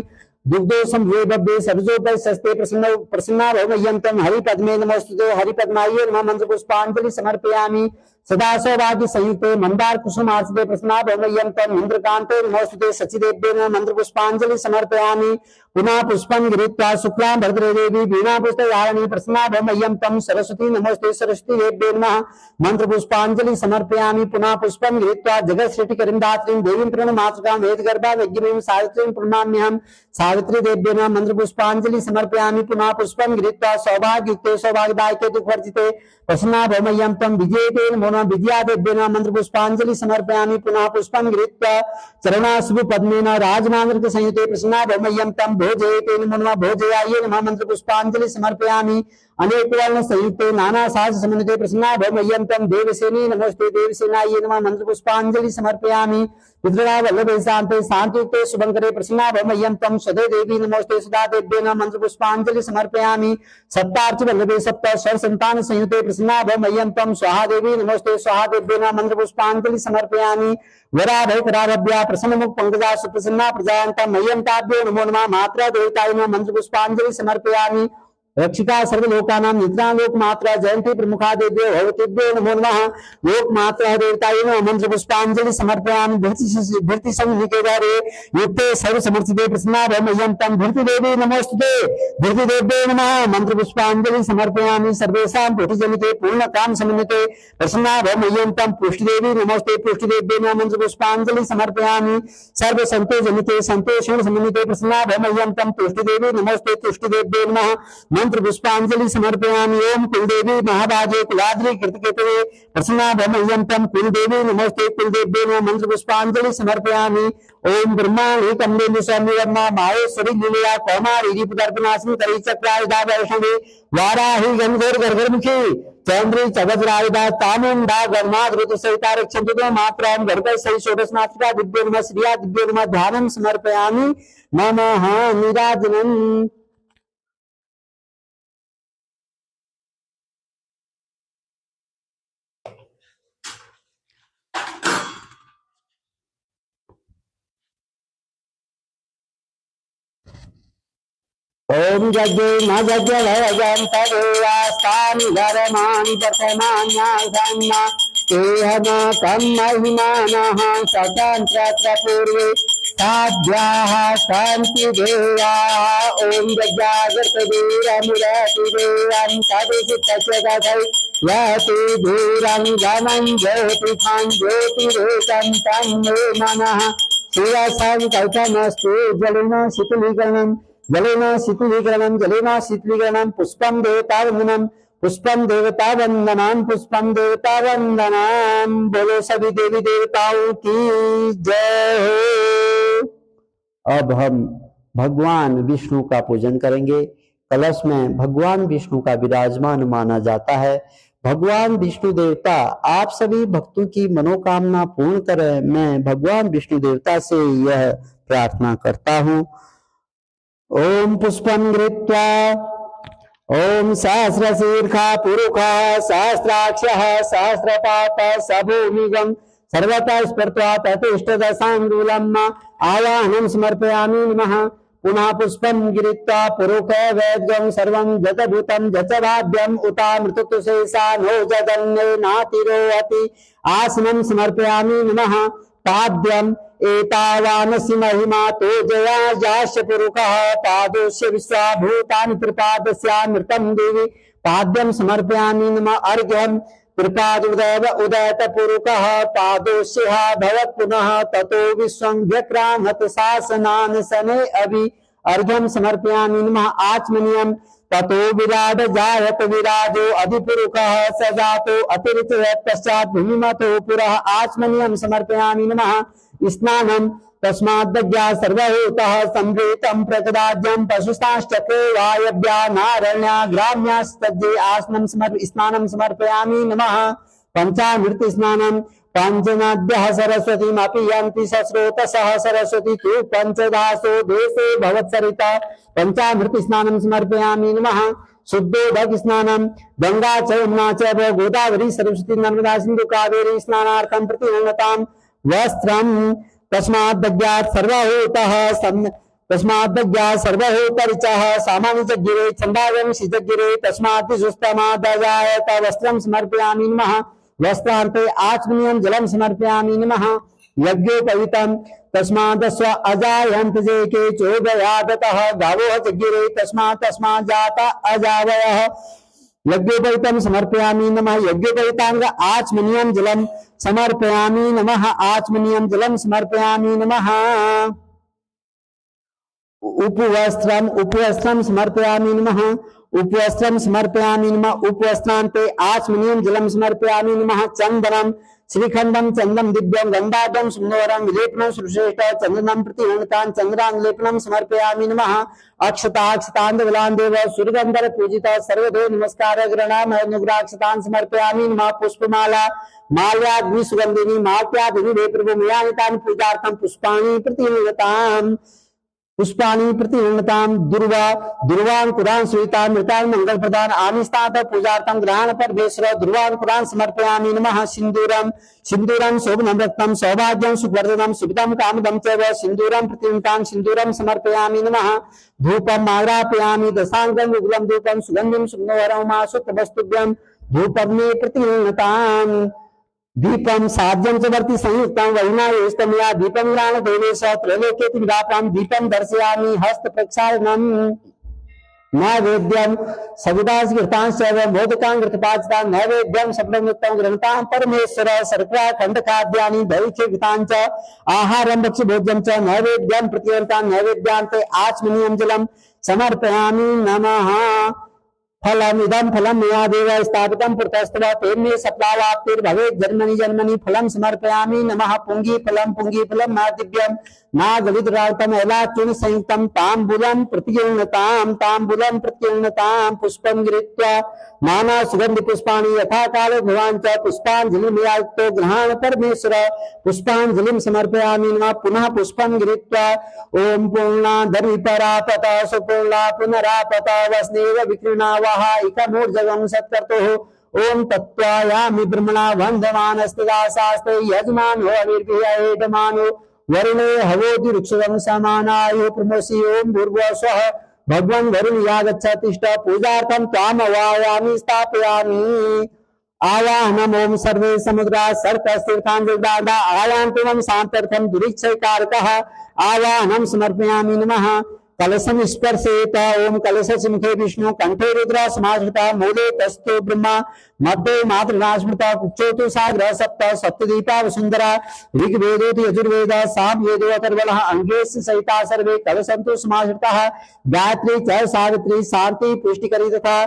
दुग्धो संभवे बब्बे सबजोपरि सस्ते प्रसन्ना भवमय्यम तम हरिपद्मे नमोस्तुते हरिपद्मायै नमः मंत्र पुष्पांजलि समर्पयामि सदा सौभाग्य संयुक्ते मंदार कुसुमार्चिते प्रसन्ना भवमय्यम तम इंद्रकांते नमोस्तुते सचिदेव्ये नमः मंत्र पुष्पांजलि समर्पयामि पुनः पुष्पं गृहीत्वा शुक्लां भद्रे देवी वीणा पुष्पधारिणी प्रसन्ना भवमय्यम तम सरस्वती नमोस्ते सरस्वती देव्ये नमः मंत्र पुष्पांजलि समर्पयामि पुनः पुष्पं गृहीत्वा जगत् सृष्टि करिंदात्रीं देवीं प्रणमातृकां वेदगर्भा वैज्ञवीं सावित्रीं प्रणमाम्यहं सावित्री देव्ये नमः मंत्र पुष्पांजलि समर्पयामि पुनः पुष्पं गृहीत्वा सौभाग्ययुक्ते सौभाग्यदायके दुःखवर्जिते प्रसन्ना भवमय्यम तम विजयते नमो नमः विद्या देव्ये नमः मंत्र पुष्पांजलि समर्पयामि पुनः पुष्पं गृहीत्वा चरणाशुभ पद्मेन राजमार्ग संयुते प्रसन्ना भवमय्यम तम भोजयते नमो नमः भोजयायै नमः मंत्र पुष्पांजलि समर्पयामि अनेक वर्ण संयुक्ते नाना साज समन्विते प्रसन्ना भवमय्यम तम देवसेनी नमोस्ते देवसेनायै नमः मंत्र पुष्पांजलि समर्पयामि विद्रा वल्लभे शांते शांतियुक्ते शुभंकरे प्रसन्ना भवमय्यम तम सदे देवी नमोस्ते सदा देव्ये नमः मंत्र पुष्पांजलि समर्पयामि सप्तार्च वल्लभे सप्त स्वर संतान संयुते प्रसन्ना भवमय्यम तम स्वाहा देवी नमोस्ते स्वाहा देव्ये नमः मंत्र पुष्पांजलि समर्पयामि वराभय कराभ्या प्रसन्न मुख पंकजा सुप्रसन्ना प्रजायन्तं मह्यं ताभ्यो नमो नमः मात्रा देवताय नमः मंत्र पुष्पांजलि समर्पयामि रक्षिता सर्वलोकानां निद्रा लोक मात्रा जयंती प्रमुखा देव्यो भगवतीभ्यो नमो नमः लोक मात्रा देवताय नमः मंत्र पुष्पांजलि समर्पयामि भृति संनिकेतरे युक्ते सर्व समर्थिते प्रसन्ना भवमय्यं तम भृति देवी नमोस्तुते भृति देव्ये नमः मंत्र पुष्पांजलि समर्पयामि सर्वेषां पुष्टिजनिते पूर्ण काम समन्विते प्रसन्ना भवमय्यं तम पुष्टि देवी नमोस्ते पुष्टि देव्ये नमः मंत्र पुष्पांजलि समर्पयामि सर्व संतो जनिते संतोषेण समन्विते प्रसन्ना भवमय्यं तम तुष्टि देवी नमोस्ते तुष्टि देव्ये नमः मंत्र पुष्पांजलि समर्पयामि ओम कुलदेवी महाभागे कुलाद्रि कृतकेतवे प्रसन्ना भवमय्यं तम कुलदेवी नमोस्ते कुलदेव्ये नमः मंत्र पुष्पांजलि समर्पयामि ओम ब्रह्माणि कमलेन्दु स्वामिवर्मा माहेश्वरी लीलया कौमारी दीपदर्पणास्मि तरी चक्रायुधा वैष्णवी वाराही गंधोर गर्भमुखी चंद्री चगजरायुधा तामुंडा गन्माद्रुत सहिता रक्षन्तु मात्रां गर्भै सहि षोडशमातृका दिव्यो नमः श्रिया दिव्यो नमः ध्यानं समर्पयामि नमः नीराजनम् ओम यज्ञ न यज्ञ भयं तदेवास्तानि धर्माणि वर्तमान्याधान्या तेहन कं महिमानः स्वतन्त्र पूर्वे साध्याः सन्ति देवाः ओम यज्ञागतवीरमुरति देवं तदिशितस्य तथै यति धीरं गमं ज्योतिषं ज्योतिरेकं तं मे मनः शिवसङ्कल्पमस्तु जलिन शीतलीकरणम् जलेन शीतलीकरणं पुष्पं देवतावन्दनं पुष्पं देवतावन्दनं पुष्पं देवतावन्दनं बोलो सभी देवी देवताओं की जय हो। अब हम भगवान विष्णु का पूजन करेंगे। कलश में भगवान विष्णु का विराजमान माना जाता है। भगवान विष्णु देवता आप सभी भक्तों की मनोकामना पूर्ण करें। मैं भगवान विष्णु देवता से यह प्रार्थना करता हूँ। ओम पुष्पं गृहीत्वा ओम सहस्रशीर्षा पुरुषः सहस्राक्षः सहस्रपातः सभूमिगं सर्वतः स्पर्त्वा ततिष्ठदशाङ्गुलम् आवाहनं समर्पयामि नमः। पुनः पुष्पं गृहीत्वा पुरुषः वैद्यं सर्वं जतभूतं जतभाव्यम् उतामृतत्वशेषा नो जगन्ये नातिरोहति आसनं समर्पयामि नमः। पाद्यं एतावानसि महिमा तो जया जास्य पुरुषः पादोस्य विश्वाभूतानि त्रिपादस्यामृतं देवी पाद्यं समर्पयामि नमः अर्घ्यं त्रिपादुदैव उदयत पुरुषः पादोस्य भवत् पुनः ततो विश्वं व्यक्रामत शासनान् शनै अभि अर्घ्यं समर्पयामि नमः आचमनीयं ततो विराट जायत विराजो अधिपुरुषः स जातो अतिरिक्त पश्चात् भूमिमतो पुरः आचमनीयं समर्पयामि नमः स्नानं तस्माद्दग्ध्या सर्वभूतः संवृतं प्रकदाज्यं पशुस्ताश्चक्रे वायव्या नारण्या ग्राम्यास्तज्जे आसनं स्नानं समर्पयामि नमः पंचामृत स्नानं पंचनाद्यः सरस्वतीमपि यन्ति सस्रोतसः सरस्वती तु पंचदासो देशे भवत्सरिता पंचामृत स्नानं समर्पयामि नमः शुद्धोदक स्नानं गंगा च यमुना च गोदावरी सरस्वती नर्मदा सिंधु कावेरी स्नानार्थं प्रतिगृह्णतां वस्त्रं तस्माद्दग्ध्यात् सर्वभूतः तस्माद्दग्ध्यात् सर्वभूतरिचः सामान्यजज्ञिरे छन्दागं सिजज्ञिरे तस्मात् सुस्तमादजायत वस्त्रं समर्पयामि नमः वस्त्रान्ते आचमनीयं जलं समर्पयामि नमः यज्ञोपवीतं तस्मादस्व अजायन्त जे के चोदयादतः गावोः जज्ञिरे तस्मात् जाता अजावयः यज्ञोपवीतं समर्पयामि नमः यज्ञोपवीतांग आचमनीयं जलं समर्पयामि नमः आचमनीयं जलं समर्पयामि नमः उपवस्त्रं समर्पयामि नमः उपवस्त्रं समर्पयामि नमः उपवस्त्रान्ते आचमनीयं जलं समर्पयामि नमः चन्दनं श्रीखंडं चंदम दिव्यं गंधाढ्यं सुन्दरं विलेपनं सुश्रेष्ठ चंदनं प्रतिगृह्णतां चंद्रांगलेपनं समर्पयामि नमः अक्षताक्षतांदवलांदेव सूर्यगंधर पूजिता सर्वदेव नमस्कार गृणाम अनुग्राक्षतां समर्पयामि नमः पुष्पमाला माल्याग्नि सुगंधिनी माल्याग्नि वे प्रभु मयानितानि पूजार्थं पुष्पाणि प्रतिगृह्णतां दुर्वांकुरान् श्वेतान् मृतान् मंगल प्रदान आमिष्टात् पूजार्थं ग्रहण परमेश्वर दुर्वांकुरान् समर्पयामि नमः सिंदूरं शोभनं रत्नं सौभाग्यं सुवर्धनं सुविधं कामदं च सिंदूरं प्रतिगृह्णतां सिंदूरं समर्पयामि नमः धूपम् आग्रापयामि दशांगं युगलं धूपं सुगन्धिं सुगन्धवरमासुतवस्तुभ्यं धूपं मे प्रतिगृह्णताम् दीपम साध्यं च वर्ति संयुक्तं वैनायोस्तमया दीपं ग्राण देवेश त्रैलोक्येति विदाप्रां दीपं दर्शयामि हस्त प्रक्षालनं नैवेद्यं सविदास घृतांश्च मोदकां घृतपाचितां नैवेद्यं सफलमुक्तं गृह्णतां परमेश्वर शर्करा खंड खाद्यानि दैहिक घृतांच आहारं भक्ष्य भोज्यं च नैवेद्यं प्रतिगृह्णतां नैवेद्यान्ते आचमनीयं जलं समर्पयामि नमः फलमिदं फलं मया देव स्थापितं पुरतस्तव तेन सफलावाप्तिर्भवेत् जन्मनि जन्मनि फलं समर्पयामि नमः पुंगीफलं नादिव्यं नागविद्रार्तम् एलाचूर्ण संयुक्तं ताम्बूलं प्रतिगृह्णतां पुष्पं गृहीत्वा नाना सुगंधि पुष्पाणि यथा काले भवान् च पुष्पाञ्जलिर्मयायुक्तो गृहाण परमेश्वर पुष्पाञ्जलिं समर्पयामि नमः पुनः पुष्पं गृहीत्वा ओम पूर्णाधरि परापत सुपूर्णा पुनरापत वस्नेव विकृणा वहा इकमूर्जगं सत्कर्तुः ओम तत्त्वायामि ब्रह्मणा वन्दमानस्तदासास्ते यजमानो अविर्भियेडमानो वरुणे हवोति रुक्षं समानायो प्रमोसि ओम भूर्भुवः स्वः भगवान वरुण यागच्छतिष्ठ पूजार्थं त्वामवायामि स्थापयामि आवाहनम् ओम सर्वे समुद्रा सर्पस्तीर्थाञ्जलिदादा आयान्तिमं शान्त्यर्थं दुरीक्षकारकः आवाहनं समर्पयामि नमः कलशं स्पर्शेत ओम कलशस्य मुखे विष्णु कंठे रुद्र समाश्रिता मूले तस्थो ब्रह्मा मध्ये मातृनास्मृता कुक्षोतु साग्र सप्त सप्तदीपा वसुंधरा ऋग्वेदोति यजुर्वेद सामवेदो अथर्वणः अंगेश सहिता सर्वे कलशन्तु समाश्रिताः गायत्री च सावित्री शांति पुष्टिकरी तथा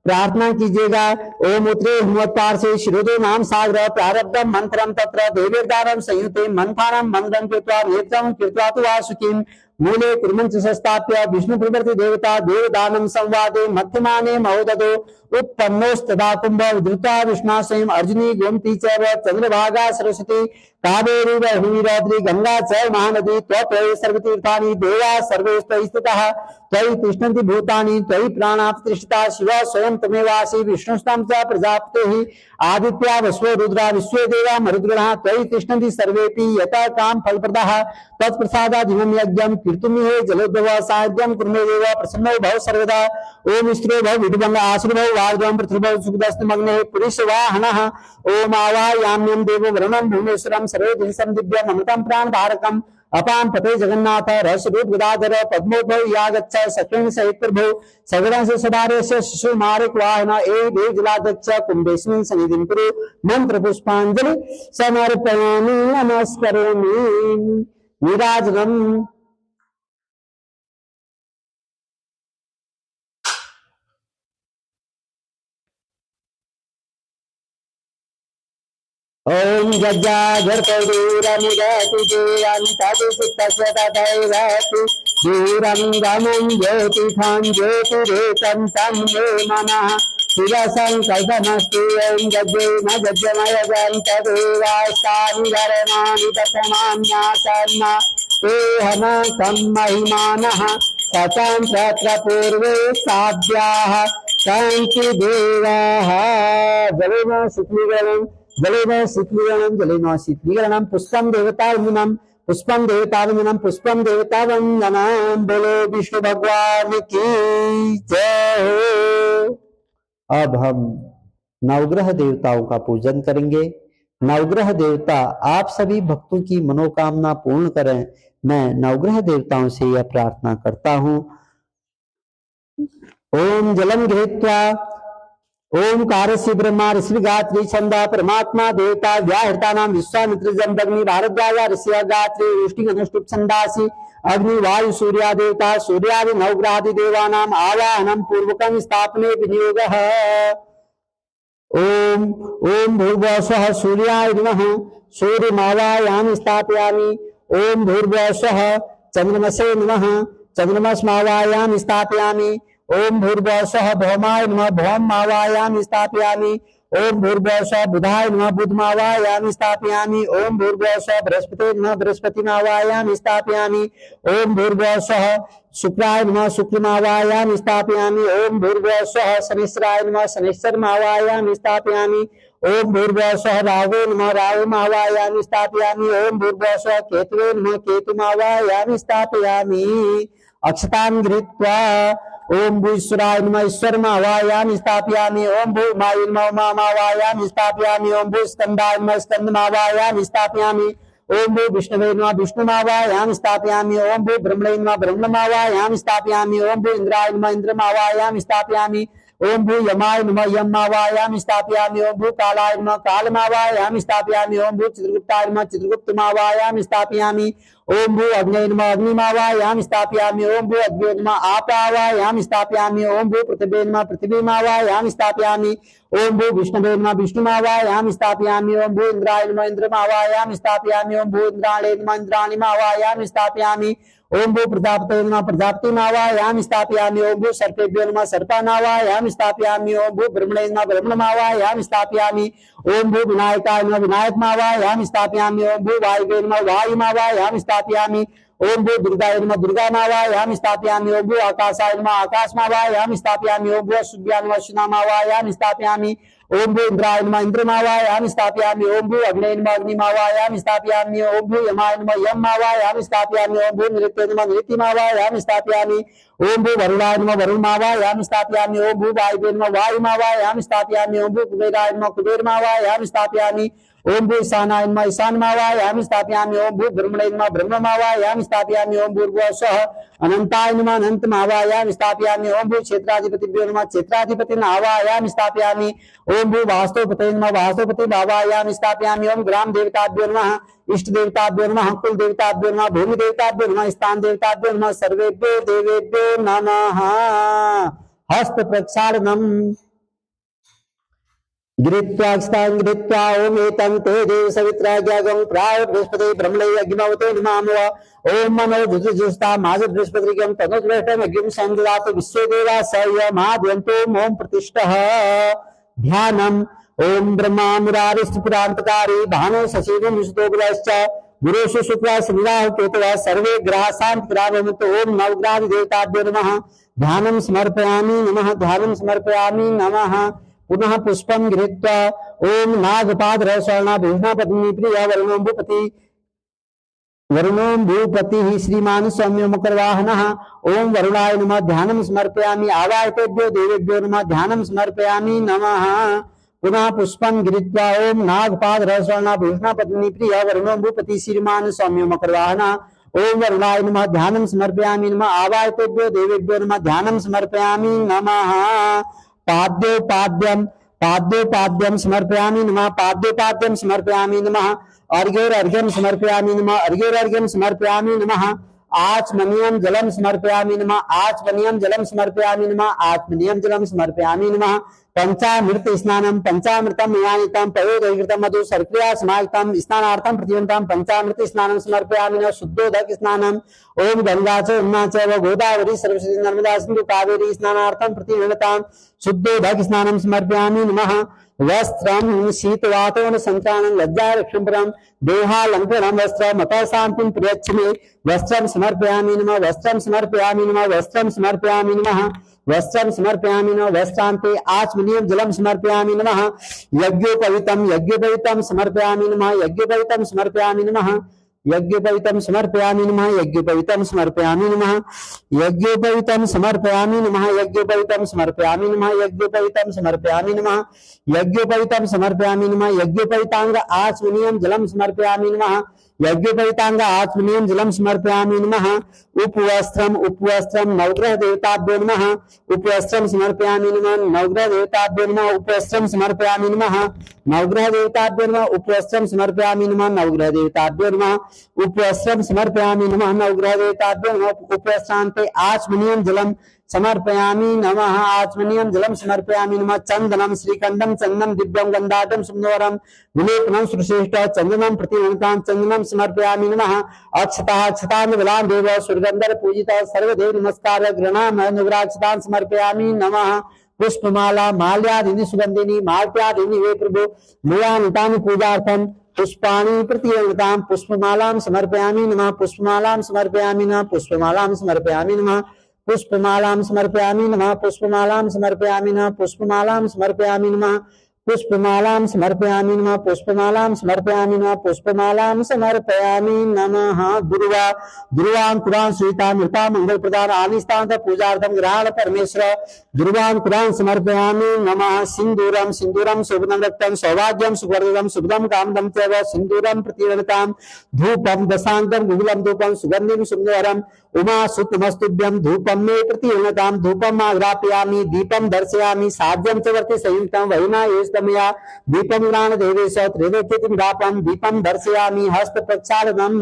प्रार्थना कीजिएगा ओम उत्रे हुमत्पार्श्वे शिरोदे नाम सागर प्रारब्धम मंत्रम तत्र देवीर्दानम संयुते मंथानम मंगलम कृत्वा नेत्रम कृत्वा तु वासुकीम मूले कुर्मंच संस्थाप्य विष्णु प्रवृत्ति देवता देवदानम संवादे मध्यमाने महोददो उत्पन्नोस्तदा कुंभ धृता विष्णाशयम अर्जुनी गोमती च चंद्रभागा सरस्वती कावेरी वहुनीराद्रि गंगा च महानदी त्वयि सर्वतीर्थानि देवा सर्वे स्थितः त्वयि तिष्ठन्ति भूतानि त्वयि प्राणाः प्रतिष्ठिता शिवा स्वयं त्वमेवासि विष्णुस्तं च प्रजापतिः आदित्या वसवो रुद्रा विश्वे देवा मरुद्गणाः त्वयि तिष्ठन्ति सर्वेपि यथा काम फलप्रदः तत्प्रसादाधिगं यज्ञं कीर्तुमिहे जलोद्भव साध्यं कुर्मे देव प्रसन्नो भव सर्वदा ओम स्त्रो भव विडुभंग आश्रभव वाग्दं पृथ्वीभव सुखदस्तमग्ने पुरुषवाहनः ओम आवायाम्यं देवो वरुणं भुवनेश्वरं सर्वोदिशं दिव्यम् अमृतं प्राणधारकम् अपां पते जगन्नाथ रहस्यरूप गदाधर पद्मोद्भव यागच्छ सख्यं सहित प्रभु सगुणस्य सदारेस्य शिशुमारिक वाहन ए देवजलादच्छ कुंभेस्मिन् सन्निधिं कुरु मंत्र पुष्पांजलि समर्पयामि नमस्करोमि नीराजनम् ओम जज्जागर्तदूरमुदतु दूरान्तादिचित्तस्य तथैवतु दूरं गमं ज्योतिषां ज्योतिरेकं तं मे मनः शिवसङ्कल्पमस्तु ॐ जज्जेन जज्जमयजन्तदेवास्तानि धर्माणि प्रथमान्यासन्न ते हनकं महिमानः सतं तत्र पूर्वे साध्याः सन्ति देवाः जलेन शुक्लीगणम् जलेन शीतलीकरणं पुष्पम देवतावंदनम पुष्पम देवतावंदनम बोलो विष्णु भगवान की जय हो। अब हम नवग्रह देवताओं का पूजन करेंगे। नवग्रह देवता आप सभी भक्तों की मनोकामना पूर्ण करें। मैं नवग्रह देवताओं से यह प्रार्थना करता हूँ। ओम जलम गृहीत्वा ओंकारस्य ब्रह्मा ऋषिगात्री छंदा परमात्मा देवता व्याहृतानां विश्वामित्र जमदग्नि भारद्वाज ऋषि गात्री वृष्टि अनुष्टुप छंदासि अग्नि वायु सूर्या देवता सूर्यादि नवग्रहादि देवानाम् आवाहनं पूर्वकं स्थापने विनियोगः। ओम ओम भूर्भुवः सूर्याय नमः सूर्यमावायां स्थापयामि। ओम भूर्भुवः चंद्रमसे नमः चंद्रमस्मावायां स्थापयामि। ओम भूर्भुवः भौमाय नमः भौमावायां स्थापयामि। ओम भूर्भुवः बुधाय नमः बुधमावायां स्थापयामि। ओम भूर्भुवः बृहस्पते नमः बृहस्पतिमावायां स्थापयामि। ओम भूर्भुवः शुक्राय नमः शुक्रमावायां स्थापयामि। ओम भूर्भुवः शनिश्चराय नमः शनिश्चरमावायां स्थापयामि। ओम भूर्भुवः राहवे नमः राहुमावायां स्थापयामि। ओम भूर्भुवः केतवे नमः केतुमावायां स्थापयामि। अक्षतां गृहीत्वा ओम भूश्वराय नमः ईश्वरमावायां स्थापयामि। ओम भूमाय नमः उमामावायां स्थापयामि। ओम भूस्कन्धाय नमः स्कन्दमावायां स्थापयामि। ओम भू विष्णवे नमः विष्णुमावायां स्थापयामि। ओम भू ब्रह्मणे नमः ब्रह्ममावायां स्थापयामि। ओम भू इंद्राय नमः इंद्रमावायां स्थापयामि। ओम भू यमाय नमः यमावायां स्थापयामि। ओम भू कालाय नमः कालमावायां स्थापयामि। ओम भू चित्रगुप्ताय नमः चित्रगुप्तमावायां स्थापयामि। ओम भू अग्नये नमः अग्निमावायां स्थापयामि। ओम भू अग्नये नमः आपावायां स्थापयामि। ओम भू पृथिवे नमः पृथिवीमावायां स्थापयामि। ओम भू विष्णवे नमः विष्णुमावायां स्थापयामि। ओम भू इंद्राय नमः इंद्रमावायां स्थापयामि। ओम भू इंद्राणे नमः इंद्राणीमावायां स्थापयामि। ओम भू प्रजापते नमः प्रजापतिमावायां स्थापयामि। ओम भू सर्पेभ्यो नमः सर्पानावायां स्थापयामि। ओम भू ब्रह्मणे नमः ब्रह्ममावायां स्थापयामि। ओम भू विनायकाय नमः विनायकमावायां स्थापयामि। ओम भू वायुवे नमः वायुमावायां स्थापयामि। ओम भू दुर्गाय नमः दुर्गामावायां स्थापयामि। ओम भू आकाशाय नमः आकाशमावायां स्थापयामि। ओम भू अश्विभ्यां नमः अश्विनामावायां स्थापयामि। ओम भू इंद्राय नमः इंद्रमावायां स्थापयामि। ओम भू अग्नये नमः अग्निमावायां स्थापयामि। ओम भू यमाय नमः यममावायां स्थापयामि। ओम भू नृत्ये नमः नृत्यमावायां स्थापयामि। ओम भू वरुणाय नमः वरुणमावायां स्थापयामि। ओम भू वायुवे नमः वायुमावायां स्थापयामि। ओम भू कुबेराय नमः कुबेरमावायां स्थापयामि। ओम भू ईशानाय नमः ईशानमावायां स्थापयामि। ओम भू ब्रह्मणे नमः ब्रह्ममावायां स्थापयामि। ओम भूर्भुवः अनंताय नमः अनंतमावायां स्थापयामि। ओम भू क्षेत्राधिपतिभ्यो नमः क्षेत्राधिपतिनावायां स्थापयामि। ओम भू वास्तुपते नमः वास्तुपतिभावायां स्थापयामि। ओम ग्राम देवताभ्यो नमः इष्ट देवताभ्यो नमः कुल देवताभ्यो नमः भूमि देवताभ्यो नमः स्थान देवताभ्यो नमः सर्वेभ्यो देवेभ्यो नमः। हस्त प्रक्षालनम् गृहीत्वा ओम एतं ते देव सवित्रा ज्ञागं प्राय बृहस्पति ब्रह्मणे अग्निमवते नमामः। ओम मनो जुजुस्ता माज बृहस्पतिगं तनुज्रेष्ठं अग्निं संददातु विश्वदेवा सयमाद्यन्तो ओम प्रतिष्ठः। ध्यानम् ओम ब्रह्मा मुरारिष्ट पुरान्तकारी भानो शशिवं विशुतो गुरश्च गुरुषु शुक्ला शनिराहु केतवः सर्वे ग्रहाः शान्तिरावन्तु। ओम नवग्रह देवताभ्यो नमः ध्यानं समर्पयामि नमः ध्यानं समर्पयामि नमः। पुनः पुष्पं गृहीत्वा ओम नागपादरसवर्णा भूषणापत्नी प्रिय वरुणो भूपतिः श्रीमान सौम्य मकरवाहनः। ओम वरुणाय नमः ध्यानं समर्पयामि। आवाहतेभ्यो देवेभ्यो नमः ध्यानं समर्पयामि नमः। पुनः पुष्पं गृहीत्वा ओम नागपादरसवर्णा भूषणपत्नी प्रिय वरुणो भूपति श्रीमान सौम्य मकरवाहना ओम वरुणाय नमः ध्यानं समर्पयामि नमः आवाहतेभ्यो देवेभ्यो नमः ध्यानं समर्पयामि नमः पाद्योपाद्यं समर्पयामि नमः पाद्योपाद्यं समर्पयामि नमः अर्घ्योर्घ्यं समर्पयामि नमः अर्घ्योर्घ्यं समर्पयामि नमः आचमनीयं जलं समर्पयामि नमः आचमनीयं जलं समर्पयामि नमः आचमनीयं जलं समर्पयामि नमः पंचामृत स्नानं पंचामृतं मयानितं पयोदयकृतं मधु सर्क्रिया समाहितं स्नानार्थं प्रतिवन्तं पंचामृत स्नानं समर्पयामि नमः शुद्धोदक स्नानं ओम गंगा च यमुना च गोदावरी सरस्वती नर्मदा सिंधु कावेरी स्नानार्थं प्रतिवन्तं शुद्धोदक स्नानं समर्पयामि नमः वस्त्रं शीतवातोन संत्राणं लज्जारक्षणं देहालंकरणं वस्त्रं मत शांतिं प्रयच्छमे वस्त्रं समर्पयामि नमः वस्त्रं समर्पयामि नमः वस्त्रं समर्पयामि नमः वस्त्रं समर्पयामि नमः वस्त्रान्ते आचमनीयं जलं समर्पयामि नमः यज्ञोपवीतं समर्पयामि नमः यज्ञोपवीतं समर्पयामि नमः यज्ञोपवीतं समर्पयामि नमः यज्ञोपवीतं समर्पयामि नमः यज्ञोपवीतं समर्पयामि नमः यज्ञोपवीतं समर्पयामि नमः यज्ञोपवीतं समर्पयामि नमः यज्ञोपवीतं समर्पयामि नमः यज्ञोपवीतांग आचमनीयं जलं समर्पयामि नमः यज्ञोपवीतांग आचमनीयं जलं समर्पयामि नमः उपवस्त्रं नवग्रह देवताभ्यो नमः उपवस्त्रं समर्पयामि नमः नवग्रह देवताभ्यो नमः उपवस्त्रं समर्पयामि नमः नवग्रह देवताभ्यो नमः उपवस्त्रं समर्पयामि नमः नवग्रह देवताभ्यो नमः उपवस्त्रं समर्पयामि नमः नवग्रह देवताभ्यो नमः उपवस्त्रान्ते आचमनीयं जलं समर्पयामि नमः आचमनीयं जलं समर्पयामि नमः चंदनं श्रीखंडं चंदनं दिव्यं गंधाढ्यं सुंदरं विलेपनं सुश्रेष्ठ चंदनं प्रतिवन्तां चंदनं समर्पयामि नमः अक्षतान् बलान् देव सुरगंधर पूजिता सर्वदेव नमस्कार गृह्णामि नुग्राक्षतान् समर्पयामि नमः पुष्पमाला माल्यादीनि सुगंधिनी माल्यादीनि वे प्रभु मयानितानि पूजार्थं पुष्पाणि प्रतिवन्तां पुष्पमालां समर्पयामि नमः पुष्पमालां समर्पयामि नमः पुष्पमालां समर्पयामि नमः पुष्पमालां समर्पयामि नमः पुष्पमालां समर्पयामि नमः पुष्पमालां समर्पयामि नमः पुष्पमालां समर्पयामि नमः पुष्पमालां समर्पयामि नमः पुष्पमालां समर्पयामि नमः दुर्वांकुरां सुहिता मृता मंगल प्रदान आनिष्टान्त पूजार्थं ग्रहण परमेश्वर दुर्वांकुरां समर्पयामि नमः सिंदूरं शोभनं रक्तं सौभाग्यं सुवर्णं सुभदं कामदं च सिंदूरं प्रतिवन्तां धूपं दशांगं गुगुलं धूपं सुगन्धिं सुन्दरं उमा सुतमस्तुभ्यं धूपं मे प्रतिवन्तां धूपम् आग्रापयामि दीपं दर्शयामि साध्यं च वर्ते संयुक्तं वहिना योस्तमया दीपं ग्राण देवेश त्रिनेत्रं दापं दीपं दर्शयामि हस्त प्रक्षालनं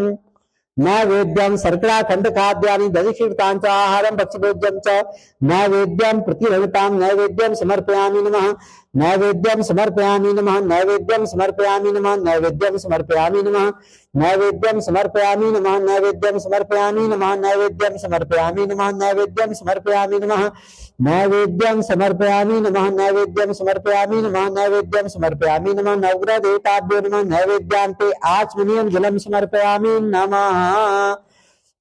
नैवेद्यं शर्करा खंड खाद्यानि दधिक्षीर्तां च आहारं भक्षभोज्यं च नैवेद्यं प्रतिवन्तां नैवेद्यं समर्पयामि नमः नैवेद्यं समर्पयामि नमः नैवेद्यं समर्पयामि नमः नैवेद्यं समर्पयामि नमः नैवेद्यं समर्पयामि नमः नैवेद्यं समर्पयामि नमः नैवेद्यं समर्पयामि नमः नैवेद्यं समर्पयामि नमः नैवेद्यं समर्पयामि नमः नैवेद्यं समर्पयामि नमः नैवेद्यं समर्पयामि नमः नवग्रह देवताभ्यो नमः नैवेद्यान्ते आचमनीयं जलं समर्पयामि नमः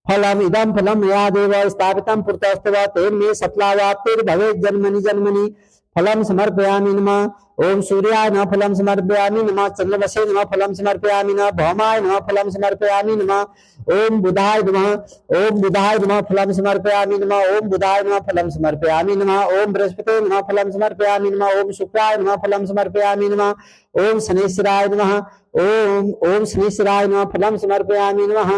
फलम इदं फलं मया देव स्थापितं पुरतस्तव तेन मे सफलावाप्तिर्भवेत् जन्मनि जन्मनि फलं समर्पयामि नमः ओम सूर्याय नमः फलं समर्पयामि नमः चंद्रमसे नमः फलं समर्पयामि नमः भौमाय नमः फलं समर्पयामि नमः ओम बुधाय नमः फलं समर्पयामि नमः ओम बुधाय नमः फलं समर्पयामि नमः ओम बृहस्पते नमः फलं समर्पयामि नमः ओम शुक्राय नमः फलं समर्पयामि नमः ओम शनेश्वराय नमः ओम शनेश्वराय नमः फलं समर्पयामि नमः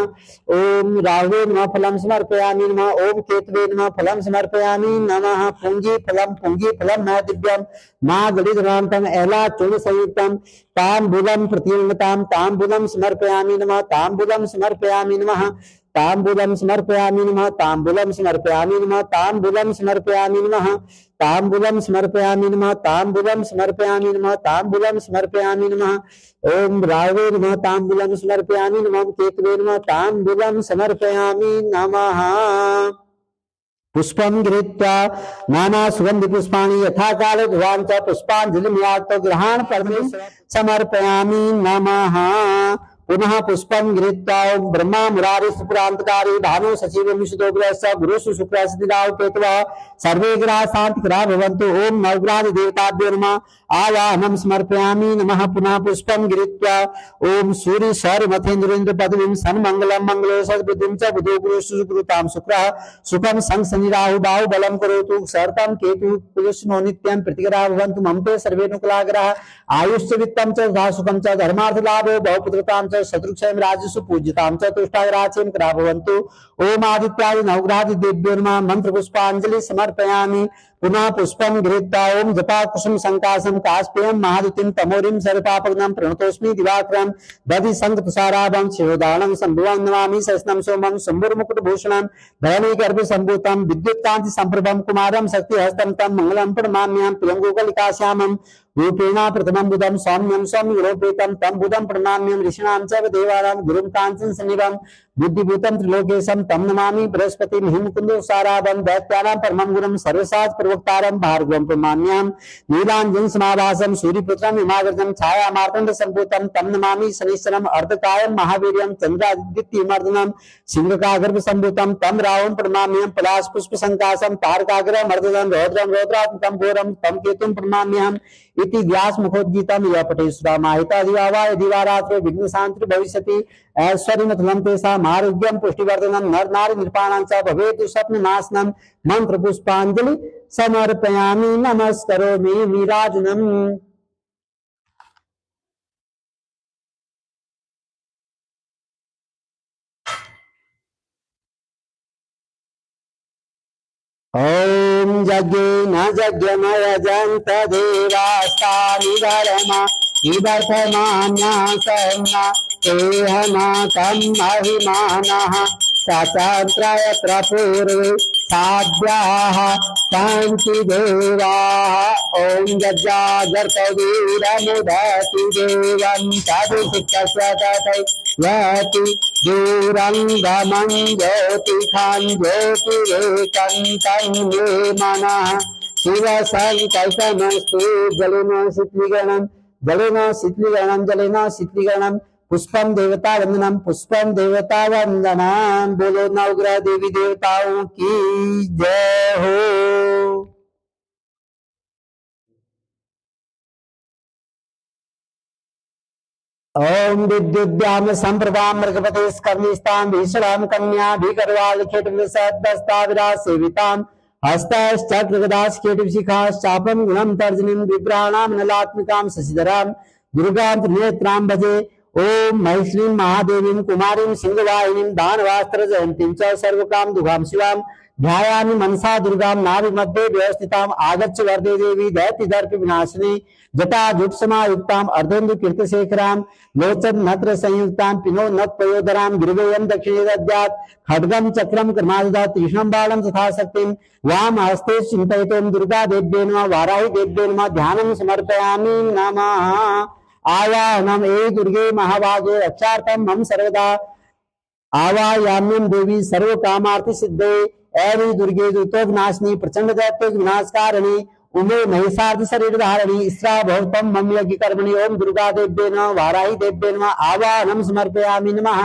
ओम राहुवे नमः फलं समर्पयामि नमः ओम केतवे नमः फलं समर्पयामि नमः पुंगी फलं न दिव्यं मा गणितरान्तं एला चूर्ण संयुक्तं ताम्बूलं प्रतिवन्तां ताम्बूलं समर्पयामि नमः ताम्बूलं समर्पयामि नमः ताम्बूलं समर्पयामि नमः ताम्बूलं समर्पयामि नमः ताम्बूलं समर्पयामि नमः ताम्बूलं समर्पयामि नमः ताम्बूलं समर्पयामि नमः ताम्बूलं समर्पयामि नमः ओम रावे नमः ताम्बूलं समर्पयामि नमः केतवे नमः ताम्बूलं समर्पयामि नमः पुष्पं गृहीत्वा नाना सुगंधि पुष्पाणि यथा काले ध्रुवां च पुष्पांजलिं यातो ग्रहाण परमेश्वर समर्पयामि नमः पुनः पुष्पं गृहीत्वा ओम ब्रह्मा मुरारी सुपुरांतकारी भानु सचिव विशुद्धोग्रह गुरुषु शुक्र सिद्धिराव केतवः सर्वे ग्रहाः शांतिकराः भवन्तु। ओम नवग्रह देवताभ्यो नमः आवाहनं समर्पयामि। नमः पुनः पुष्पं गृहीत्वा ओम सूर्य सौर्य मथेन्द्रेन्द्र पदवीं सन्मंगलं मंगलो सद्बुद्धिं च बुधो गुरुषु सुकृतां शुक्रः सुखं संग शनि राहु बाहु बलं करोतु सर्तं केतु पुरुषनो नित्यं प्रतिग्रह भवन्तु। ममते सर्वे नुकलाग्रह आयुष्य वित्तं च तथा सुखं च धर्मार्थ लाभो बहुपुत्रतां च शत्रुक्षयं राजसु पूज्यतां च तुष्टाग्राचेन ग्रह भवन्तु। ओम आदित्यादि नवग्रहादि देव्यो नमः मंत्र पुष्पांजलि समर्पयामि। पुनः पुष्पं गृहीत्वा ओम जपा कुसुम संकाशं कास्पेयं महादुतिं तमोरिं सर्वपापग्नं प्रणतोस्मि दिवाकरं दधि संग तुषाराभं शिरोदानं संभुवं नमामि। सस्नं सोमं शंभुर्मुकुटभूषणं धरणीगर्भ संभूतं विद्युत्कांति संप्रभं कुमारं शक्तिहस्तं तं मंगलं प्रणमाम्यहं प्रियंगोकलिकाश्यामं रूपेण प्रथमं बुधं सौम्यं सौम्यरूपेतं तं बुधं प्रणमाम्यहं। ऋषीणां च देवानां गुरुं काञ्चन सन्निभं बुद्धिभूतं त्रिलोकेशं तं नमामि। बृहस्पतिं हिमकुन्दो साराभं दैत्यानां परमं गुरुं सर्वशास्त्र प्रवक्तारं भार्गवं प्रणमाम्यहं। नीलाञ्जन समाभासं सूर्यपुत्रं हिमाग्रजं छाया मार्तण्ड संभूतं तं नमामि। शनिश्चरं अर्धकायं महावीर्यं चन्द्रादित्यमर्दनं सिंहकागर्भ संभूतं तं राहुं प्रणमाम्यहं। पलाश पुष्प संकाशं तारकाग्रं मर्दनं रौद्रं रौद्रात्मकं घोरं तं केतुं प्रणमाम्यहम्। इति व्यास मुखोद्गीतं यः पठेत् सुरामाहिता दिवा यदि वा रात्रौ विघ्नशान्तिर् भविष्यति। ऐश्वर्यमतलं तेषाम् आरोग्यं पुष्टिवर्धनं नर नारी निर्पाणां च भवेत् स्वप्ननाशनं। मंत्र पुष्पांजलि समर्पयामि। नमस्करोमि नीराजनम्। ओम यज्ञेन यज्ञमयजन्त देवास्तानि धर्मा इदर्थमान्यासन्ना तेहनाकं महिमानः सचन्त्रयत्र पूर्वे साध्याः सन्ति देवाः। ॐ यज्ञागर्तवीरमुदति देवं तदुचित्तस्य तथैवति दूरं गमं ज्योतिषं ज्योतिरेकं तन्मे मनः शिवसङ्कल्पमस्तु। जलेन शीतलीकरणं पुष्पम देवता वंदनम पुष्पम देवता वंदनम। बोलो नवग्रह देवी देवताओं की जय हो। ओम विद्युद्याम संप्रभाम मृगपते स्कर्निस्तां भीषणां कन्या भीकरवालिखेटविसद्दस्ताविरा सेवितां हस्तश्चक्रगदाश्केटविशिखाश्चापं गुणं तर्जनीं विभ्राणां नलात्मिकां शशिधरां दुर्गां त्रिनेत्रां भजे। ओम महिष्णीं महादेवीं कुमारीं सिंहवाहिनीं दानवास्त्र जयंतीं च सर्वकाम दुघां शिवां ध्यायामि मनसा दुर्गां नाभि मध्ये व्यवस्थितां आगच्छ वरदे देवी दैत्य दर्प विनाशिनी जटा जुट समायुक्तां अर्धेन्दु कीर्तशेखरां लोचन नत्र संयुक्तां पिनो नत पयोधरां गिरिवेयं दक्षिणे दद्यात् खड्गं चक्रं कर्माददात् तीक्ष्णं बाणं तथा शक्तिं वाम हस्ते चिन्तयितुं दुर्गा देव्यै नमः वाराही देव्यै नमः ध्यानं समर्पयामि। नमः आवाहनम् ए दुर्गे महाभागे रक्षार्थं मम सर्वदा आवाहयाम्यं देवी सर्वकामार्थ सिद्धे। ऐरी दुर्गे दुर्तोग्नाशिनी प्रचंड दैत्य विनाशकारिणी उमे महिषार्थ शरीर धारिणी स्रा भवतम मम यज्ञ कर्मणि। ओम दुर्गा देव्यै नमः वाराही देव्यै नमः आवाहनं समर्पयामि। नमः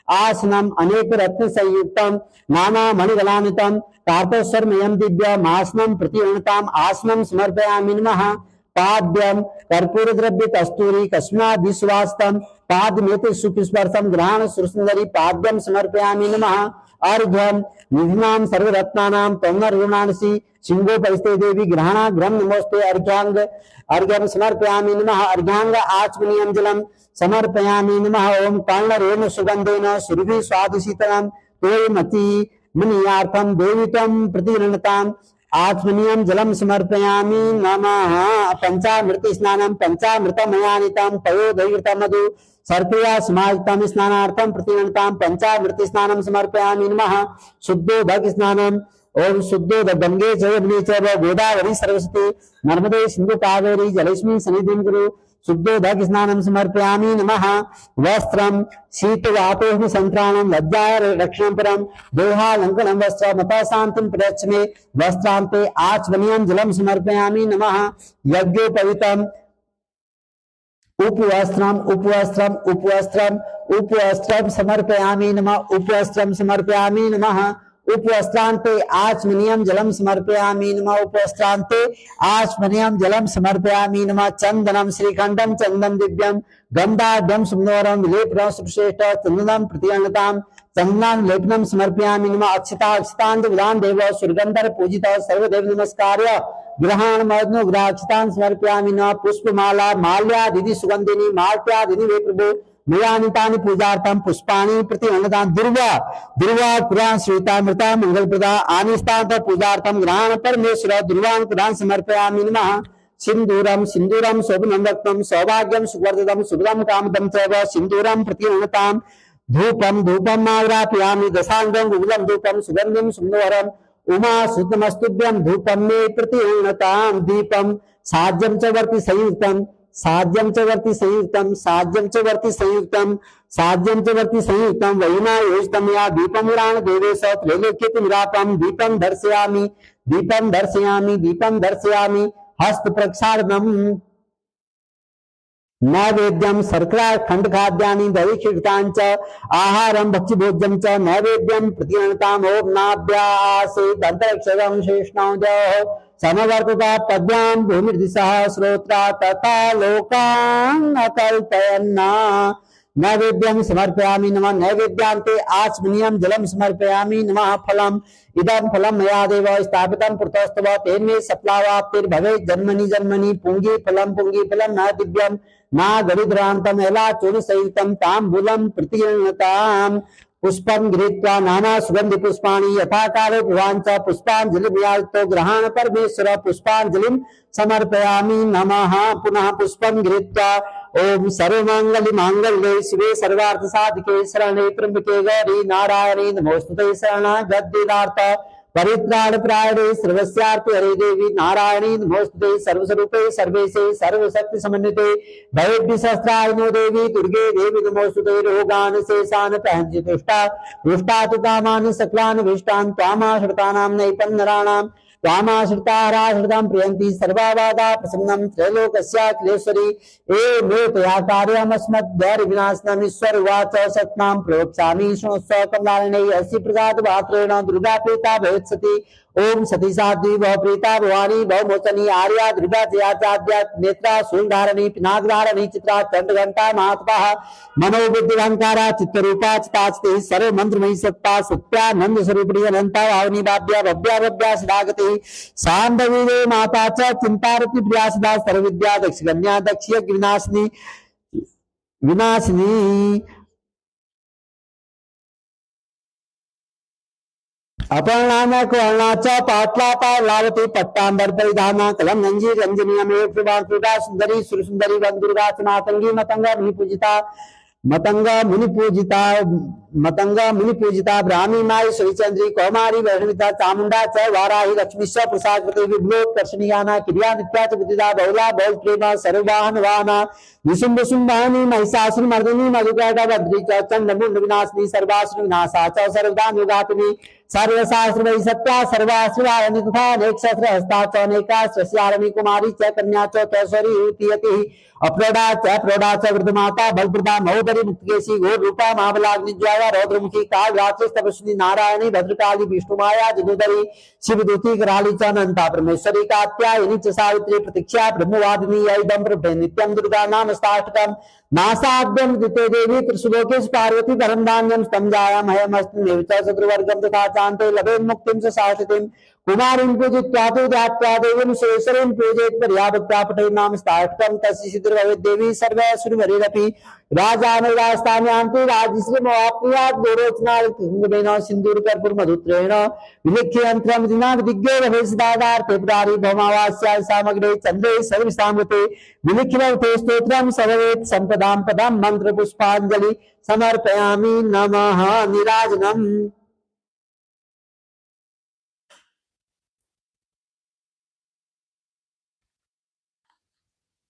आसनम अनेक रत्न संयुक्तम नाना मणिगलान्वितं कार्तस्वरमयं दिव्यम् आसनं प्रतिगृह्णाम् आसनं समर्पयामि। नमः पाद्यम कर्पूर द्रव्य कस्तूरी कस्माद् विश्वास्तं पादमेते सुखस्पर्शं ग्रहण सुरसुंदरी पाद्यम समर्पयामि। नमः अर्घ्यम निधिनां सर्वरत्नानां तौनर्गुणांसि सिंहो परिस्ते देवी ग्रहणाग्रम नमोस्ते अर्घ्याङ्ग अर्घ्यम समर्पयामि। नमः अर्घ्याङ्ग आचमनीयं जलं समर्पयामि। नमः ओम कर्णरेण सुगंधेन सुरभि स्वादुशीतलं तोयमति मनीयार्थं देवी त्वं प्रतिगृह्णाताम् आत्मनीयं जलं समर्पयामि। नमः पंचामृत स्नानं पंचामृतमयानितं पयोदयकृतं मधु सर्पया समायुक्तं स्नानार्थं प्रतिगृह्णातां पंचामृत स्नानं समर्पयामि। नमः शुद्धोदक स्नानं ओम शुद्धोदक गंगे च यमुने च गोदावरी सरस्वती नर्मदे सिंधु कावेरी जलेस्मिन् सन्निधिं कुरु शुद्धोदक स्नानं समर्पयामि। नमः वस्त्रं शीतवातोष्ण संत्राणं लज्जाय रक्षणं परं देहालंकनं वस्त्रमतः शान्तिं प्रयच्छ मे वस्त्रान्ते आचमनीयं जलं समर्पयामि। नमः यज्ञोपवीतं उपवस्त्रम उपवस्त्रम उपवस्त्रम उपवस्त्रम समर्पयामि नमः उपवस्त्रम समर्पयामि नमः उपवस्त्रांते आचमनीयम जलम समर्पयामि नमः उपवस्त्रांते आचमनीयम जलम समर्पयामि नमः चंदनम श्रीखंडम चंदन दिव्यम गंधाढ्यम सुंदरम विलेपनम सुश्रेष्ठ चंदनम प्रतिगणताम चंदनान लेपनम समर्पयामि नमः अक्षता अक्षतांत विधान देव सुरगंधर पूजित सर्वदेव नमस्कार्य ग्रहण मग्नो ग्राक्षतान समर्पयामि नमः पुष्पमाला माल्यादिति सुगंधिनी माल्यादिनि वे प्रभु मयानितानि पूजार्थम पुष्पाणि प्रतिगणतां दुर्वा दुर्वा पुराण श्वेतामृता मंगलप्रदा आनिष्टांत पूजार्थम ग्रहण परमेश्वर दुर्वान प्रदान समर्पयामि नमः सिंदूरम सिंदूरम शोभनम रत्नम सौभाग्यम सुवर्धनम शुभदम कामदम चैव सिंदूरम प्रतिगणतां धूपम धूपम आग्रापयामि दशांगम गुगलम धूपम सुगंधिम सुंदरम उमा सुतमस्तुभ्यं धूपम मे प्रतिगणतां दीपम साज्यम च वर्ति संयुक्तम साज्यम च वर्ति संयुक्तम साज्यम च वर्ति संयुक्तम साज्यम च वर्ति संयुक्तम वैना योजितम या दीपम पुराण देवेश त्रैलोक्यति निरापम दीपम दर्शयामि दीपम दर्शयामि दीपम दर्शयामि हस्त प्रक्षालनम नैवेद्यम शर्करा खंड खाद्यानि दैविक आहारम भक्ति भोज्यम च नैवेद्यम प्रतिगणताम ओम नाभ्यासे दंतरक्षरम शेषणां समवर्तता पद्याम भूमिर्दिशः श्रोत्रा तथा लोकान् अकल्पयन्ना नैवेद्यम समर्पयामि नमः नैवेद्यान्ते आचमनीयम जलम समर्पयामि नमः फलम इदं फलम मया देव स्थापितं पुरतस्तव तेन्मे सफलावाप्तिर्भवेत् जन्मनि जन्मनि पुंगी फलम न दिव्यम न गरुद्रांतम एला चूर्ण संयुक्तम तांबूलम प्रतिगणताम पुष्पम गृहीत्वा नाना सुगंधि पुष्पाणि यथा काले भुवांच पुष्पांजलिर्यातो ग्रहण परमेश्वर पुष्पांजलिं समर्पयामि नमः पुनः पुष्पम गृहीत्वा ओम सर्वमंगल मांगल्ये शिवे सर्वार्थ साधिके शरणे त्र्यंबके गौरी नारायणी नमोस्तुते शरणागतवेदार्थ परित्राण प्रायणे सर्वस्यार्थ हरे देवी नारायणी नमोस्तुते सर्वस्वरूपे सर्वेशे सर्वशक्ति समन्विते भवेभ्य सहस्रायनो देवी दुर्गे देवी नमोस्तुते रोगान शेषान पहंचि तुष्टा रुष्टा तु कामानि सकलानि विष्टान् त्वामाश्रितानां नैपं नराणां त्वामाश्रिताराश्रितां प्रियन्ति सर्वाबाधा प्रसन्नं त्रैलोक्यस्याखिलेश्वरी मे त्वया कार्यमस्मद् विनाशनम् ईश्वर उवाच सत्नां प्रवक्ष्यामि शृणुष्व कमलालिनी अस्य प्रसाद पात्रेण दुर्गा प्रीता भवेत्सति ओम सती साध्वी भव प्रीता भवानी भवमोचनी आर्या दुर्गा जयाचाद्या नेत्रा शूलधारणी पिनाकधारणी चित्रा चंडघंटा महात्मा मनोबुद्धिहंकारा चित्तरूपा चितास्ते सर्व मंत्रमयी सत्ता सत्यानंद स्वरूपिणी अनंता भावनी भाव्या भव्या भव्या सदागति शांभवी माता च चिंतारति प्रिया सदा सर्वविद्या दक्षगन्या दक्षिय विनाशिनी विनाशिनी अपर्णा कर्णा च पाटला पावलावती पट्टांबर परिधाना कलम नंजी रंजनी में प्रभा सुंदरी सुरसुंदरी वन दुर्गा मातंगी मतंगा मुनि पूजिता ब्राह्मी माई श्रीचंद्री कौमारी वैष्णविता चामुंडा च वाराही लक्ष्मी प्रसादपति विभ्लोत्कर्षणीयाना क्रिया नित्या च बुद्धिदा बहुला बहुल प्रेमा सर्ववाहन वाहना विशुंभ शुंभानी महिषासुर मर्दिनी मधुकैटा भद्री च चंडमुंड विनाशिनी सर्वासुर विनाशा च सर्वदान युगातिनी सर्वशास्त्र वै सत्या सर्वाश्रवारणी तथा अनेक शस्त्र हस्ता च अनेका श्रस्यारणी कुमारी च कन्या च कैसरी युवती अप्रौढ़ा च वृद्धमाता बलप्रदा महोदरी मुक्तकेशी घोर रूपा महाबलाग्नि ज्वाला रौद्रमुखी काल रात्रि तपस्विनी नारायणी भद्रकाली विष्णुमाया जगोदरी शिवदूती कराली च अनंता परमेश्वरी कात्यायनी च सावित्री प्रतीक्षा ब्रह्मवादिनी ऐदम प्रभे नित्यम दुर्गा नाम साष्टकम नासाद्यम दिते देवी त्रिशुलोकेश पार्वती धर्मदान्यम स्तंजायाम हयमस्तिमेव च शत्रुवर्गम तथा चान्ते लभे मुक्तिं च शाश्वतीं कुमारीं पूजित्वा तु ध्यात्वा देवीं सुरेश्वरीं पूजयेत् पर्याभक्त्या पठेत् नाम स्थाष्टकं तस्य सिद्धिर्भवेत् देवी सर्वैश्वर्यवरीरपि राजानुरास्तान्यान्ति राज्यश्रीमवाप्नुयात् गोरोचनाकुङ्कुमेन सिन्दूरकर्पूरमधुत्रेण विलिख्य यन्त्रं दिनाविदिज्ञो भवेत् सदादार्थे पुरारी भौमावास्याय सामग्रे चन्द्रे सर्वसामृते विलिख्यमर्थे स्तोत्रं सर्वेत् सम्पदां पदं मन्त्रपुष्पाञ्जलि समर्पयामि नमः नीराजनम्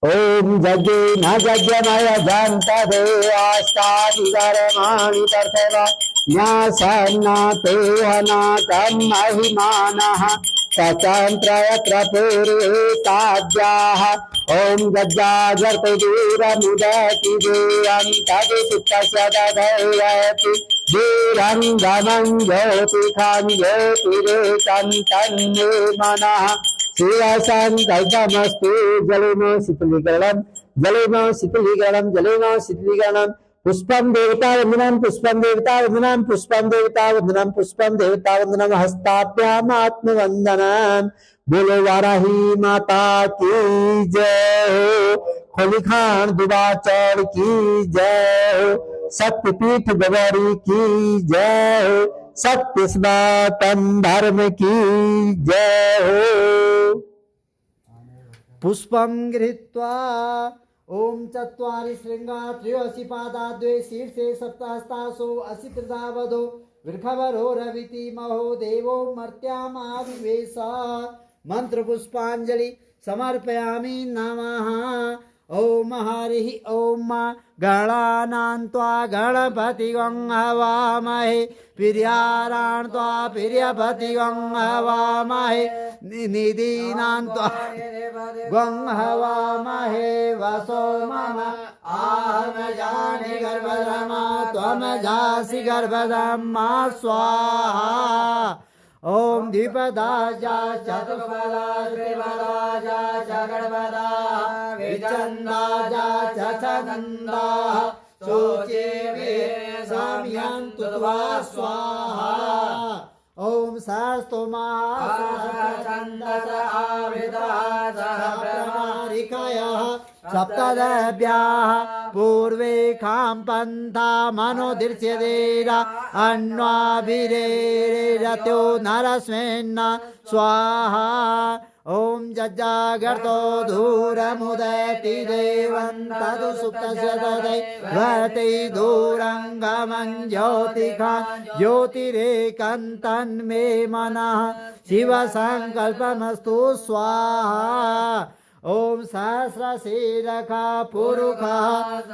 ओम यज्ञे न यज्ञमय जन्तवे आस्तादिकर्माणि तथैव न्यासन्नाते हनाकं महिमानः सचान्त्रयत्र पूर्वे ताभ्याः ॐ गज्जागर्तदूरमुदति दूरं तदुसुप्तस्य तथैवति दूरं गमं ज्योतिखं ज्योतिरेकं तन्मे मनः शिवसङ्कल्पमस्तु जलेन शीतलीकरणं पुष्पं देवता वंदनम पुष्पं देवता वंदनम पुष्पं देवता वंदनम पुष्पं देवता वंदनम हस्ताभ्याम आत्मवंदनम। बोलो वाराही माता की जय हो, खोली खान दुबाचर की जय हो, शक्तिपीठ गौरी की जय हो, सत्य सनातन धर्म की जय हो। पुष्पं गृहीत्वा ओम चत्वारि श्रृंगा त्रयोऽसि पादा द्वे शीर्षे सप्तहस्तासो असि त्रिधावधो वृषभरो रविति महो देवो मर्त्यामाविवेश। मंत्र पुष्पांजलि समर्पयामि नमः। ओम हरिः ओम गणानान्त्वा गणपतिं हवामहे प्रियारान्त्वा प्रियपतिं हवामहे निधीनान्त्वा गं हवामहे वसो मम आहमजानि गर्भधमा त्वमजासि गर्भधमा स्वाहा। ओम द्विपदाजा चतुष्पदा त्रिपदाजा जगद्पदा विचन्दाजा चनन्दा सोचे वे साम्यन्तु त्वा स्वाहा। ओम शास्तु महाछन्दस आवृतः सहप्रमारिकयः सप्तदभ्याः पूर्वे खां पन्था मनोदृश्यतेरा अन्वाभिरेरत्यो नरस्मिन् स्वाहा। ओम जज्जागर्तो धूरमुदयति देवं तदु सुप्तस्य तदैवति दूरं गमं ज्योतिखं ज्योतिरेकं तन्मे मनः शिवसङ्कल्पमस्तु स्वाहा। ओम सहस्रशीर्षः पुरुषः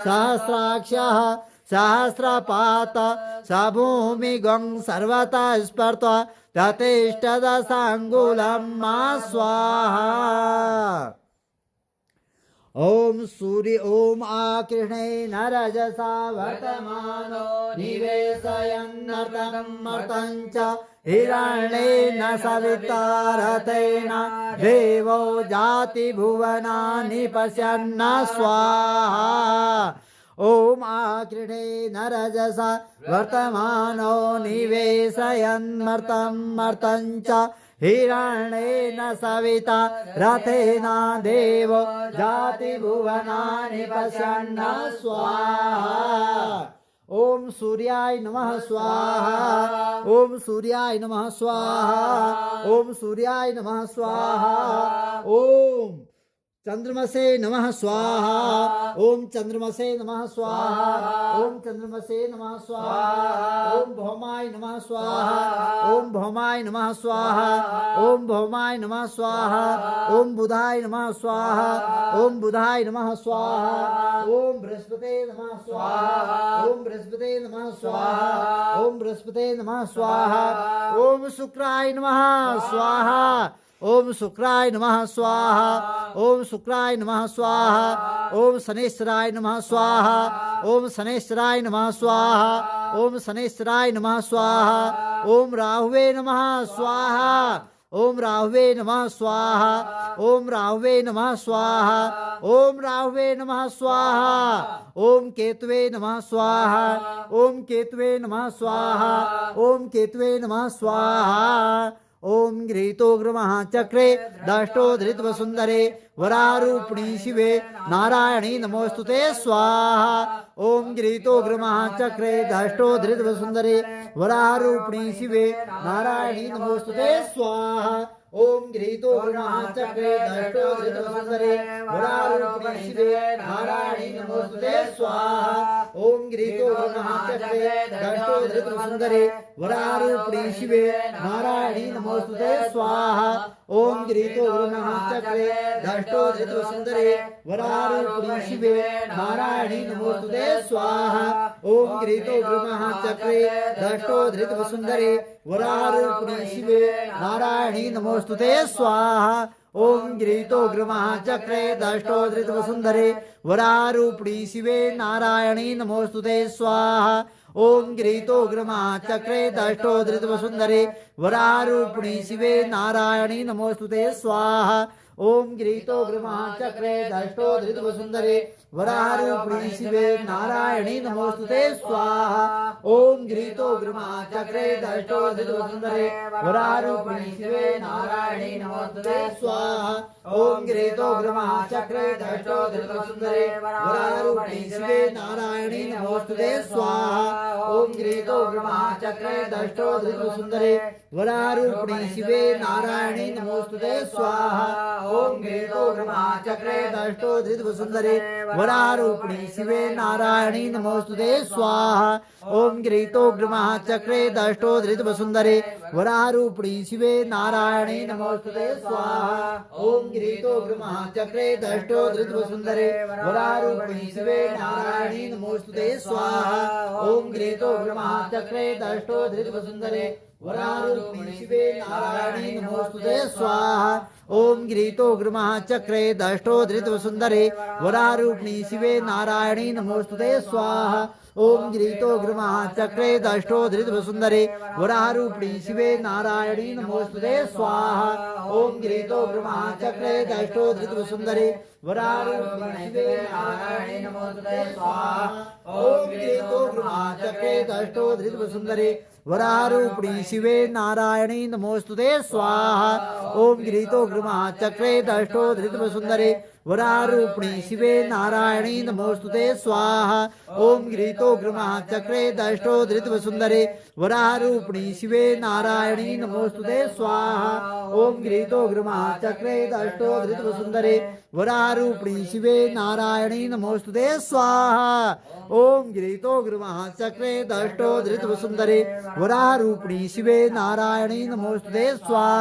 सहस्राक्षः सहस्रपात सभूमिगं सर्वतः स्पर्त्वा ततेष्टदशाङ्गुलं मा स्वाहा। ओम सूर्य ओम आकृष्णे नरजसा वर्तमानो निवेशयन्नर्तनं च हिरण्येन सविता देवो जाति भुवनानि पश्यन्न स्वाहा। ओम आकृष्णे नरजसा वर्तमानो निवेशयन्नर्तनं च हिरण्येन सविता रथेन देवो जाति भुवनानि पश्यन्न स्वाहा। ओम सूर्याय नमः स्वाहा। ओम सूर्याय नमः स्वाहा। ओम सूर्याय नमः स्वाहा। ओम चंद्रमसे नमः स्वाहा। ओम चंद्रमसे नमः स्वाहा। ओम चंद्रमसे नमः स्वाहा। ओम भौमाय नमः स्वाहा। ओम भौमाय नमः स्वाहा। ओम भौमाय नमः स्वाहा। ओम बुधाय नमः स्वाहा। ओम बुधाय नमः स्वाहा। ओम बृहस्पते नमः स्वाहा। ओम बृहस्पते नमः स्वाहा। ओम बृहस्पते नमः स्वाहा। ओम शुक्राय नमः स्वाहा। ओम शुक्राय नमः स्वाहा। ओम शुक्राय नमः स्वाहा। ओम शनेश्वराय नमः स्वाहा। ओम शनेश्वराय नमः स्वाहा। ओम शनेश्वराय नमः स्वाहा। ओम राहुवे नमः स्वाहा। ओम राहुवे नमः स्वाहा। ओम राहुवे नमः स्वाहा। ओम राहुवे नमः स्वाहा। ओम केतवे नमः स्वाहा। ओम केतवे नमः स्वाहा। ओम केतवे नमः स्वाहा। ओम गृहीतोग्रमः चक्रे दष्टो धृतवसुंदरे वरारूपिणी शिवे नारायणी नमोस्तुते स्वाहा। ओम गृहीतोग्रमः चक्रे दष्टो धृतवसुंदरे वरारूपिणी शिवे नारायणी नमोस्तुते स्वाहा। ओम गृहीतोग्रमः चक्रे दष्टो धृतवसुंदरे वरारूपिणी शिवे नारायणी नमोस्तुते स्वाहा। ओम गिरीतो महाचक्रे दष्टो धृतवसुंदरे वरारूपिणी शिवे नारायणी नमोस्तुते स्वाहा ओम गिरीतो महाचक्रे दष्टो धृतवसुंदरे वरारूपिणी शिवे नारायणी नमोस्तुते स्वाहा ओम गिरीतो महाचक्रे दष्टो धृतवसुंदरे वरारूपिणी शिवे नारायणी नमोस्तुते स्वाहा ओम गिरीतो महाचक्रे दष्टो धृतवसुंदरे वरारूपिणी शिवे नारायणी नमोस्तुते स्वाहा ओम गिरीतो महाचक्रे दष्टो धृतवसुंदरे वरारूपिणी शिवे नारायणी नमोस्तुते स्वाहा ओम गिरीतो महाचक्रे दष्टो धृतवसुंदरे वरारूपिणी शिवे नारायणी नमोस्तुते स्वाहा ओम गिरीतो महाचक्रे दष्टो धृतवसुंदरे वरारूपिणी शिवे नारायणी नमोस्तुते स्वाहा ओम गिरीतो महाचक्रे दष्टो धृतवसुंदरे वरारूपिणी शिवे नारायणी नमोस्तुते स्वाहा ओम गिरीतो महाचक्रे दष्टो धृतवसुंदरे वरारूपिणी शिवे नारायणी नमोस्तुते स्वाहा ओम गिरीतो महाचक्रे दष्टो धृतवसुंदरे वरारूपिणी शिवे नारायणी नमोस्तुते स्वाहा ओम गिरीतो महाचक्रे दष्टो धृतवसुंदरे वरारूपिणी शिवे नारायणी नमोस्तुते स्वाहा ओम गिरीतो महाचक्रे दष्टो धृतवसुंदरे वरारूपिणी शिवे नारायणी नमोस्तुते स्वाहा ओम गिरीतो महाचक्रे दष्टो धृतवसुंदरे वरारूपिणी शिवे नारायणी नमोस्तुते स्वाहा ओम गिरीतो महाचक्रे दष्टो धृतवसुंदरे वरारूपिणी शिवे नारायणी नमोस्तुते स्वाहा ओम गिरीतो महाचक्रे दष्टो धृतवसुंदरे वरारूपिणी शिवे नारायणी नमोस्तुते स्वाहा ओम गिरीतो महाचक्रे दष्टो धृतवसुंदरे वरारूपिणी शिवे नारायणी नमोस्तुते स्वाहा ओम गिरीतो महाचक्रे दष्टो धृतवसुंदरे वरारूपिणी शिवे नारायणी नमोस्तुते स्वाहा ओम गिरीतो महाचक्रे दष्टो धृतवसुंदरे वरारूपिणी शिवे नारायणी नमोस्तुते स्वाहा ओम गिरीतो महाचक्रे दष्टो धृतवसुंदरे वरारूपिणी शिवे नारायणी नमोस्तुते स्वाहा ओम गिरीतो महाचक्रे दष्टो धृतवसुंदरे वरारूपिणी शिवे नारायणी नमोस्तुते स्वाहा ओम गिरीतो महाचक्रे दष्टो धृतवसुंदरे वरारूपिणी शिवे नारायणी नमोस्तुते स्वाहा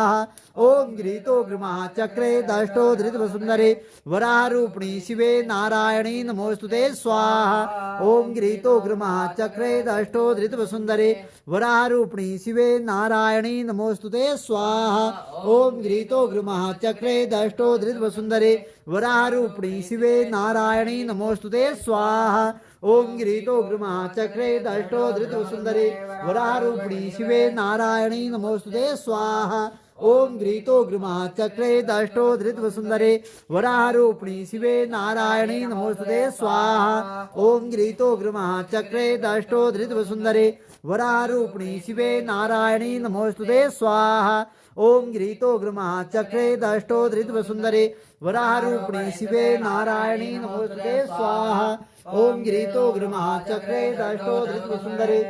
ओम गिरीतो महाचक्रे दष्टो धृतवसुंदरे वरारूपिणी शिवे नारायणी नमोस्तुते स्वाहा ओम गिरीतो महाचक्रे दष्टो धृतवसुंदरे वरारूपिणी शिवे नारायणी नमोस्तुते स्वाहा ओम गिरीतो महाचक्रे दष्टो धृतवसुंदरे वरारूपिणी शिवे नारायणी नमोस्तुते स्वाहा ओम गिरीतो महाचक्रे दष्टो धृतवसुंदरे वरारूपिणी शिवे नारायणी नमोस्तुते स्वाहा ओम गिरीतो महाचक्रे दष्टो धृतवसुंदरे वरारूपिणी शिवे नारायणी नमोस्तुते स्वाहा ओम गिरीतो महाचक्रे दष्टो धृतवसुंदरे वरारूपिणी शिवे नारायणी नमोस्तुते स्वाहा ओम गिरीतो महाचक्रे दष्टो धृतवसुंदरे वरारूपिणी शिवे नारायणी नमोस्तुते स्वाहा ओम गिरीतो महाचक्रे दष्टो धृतवसुंदरे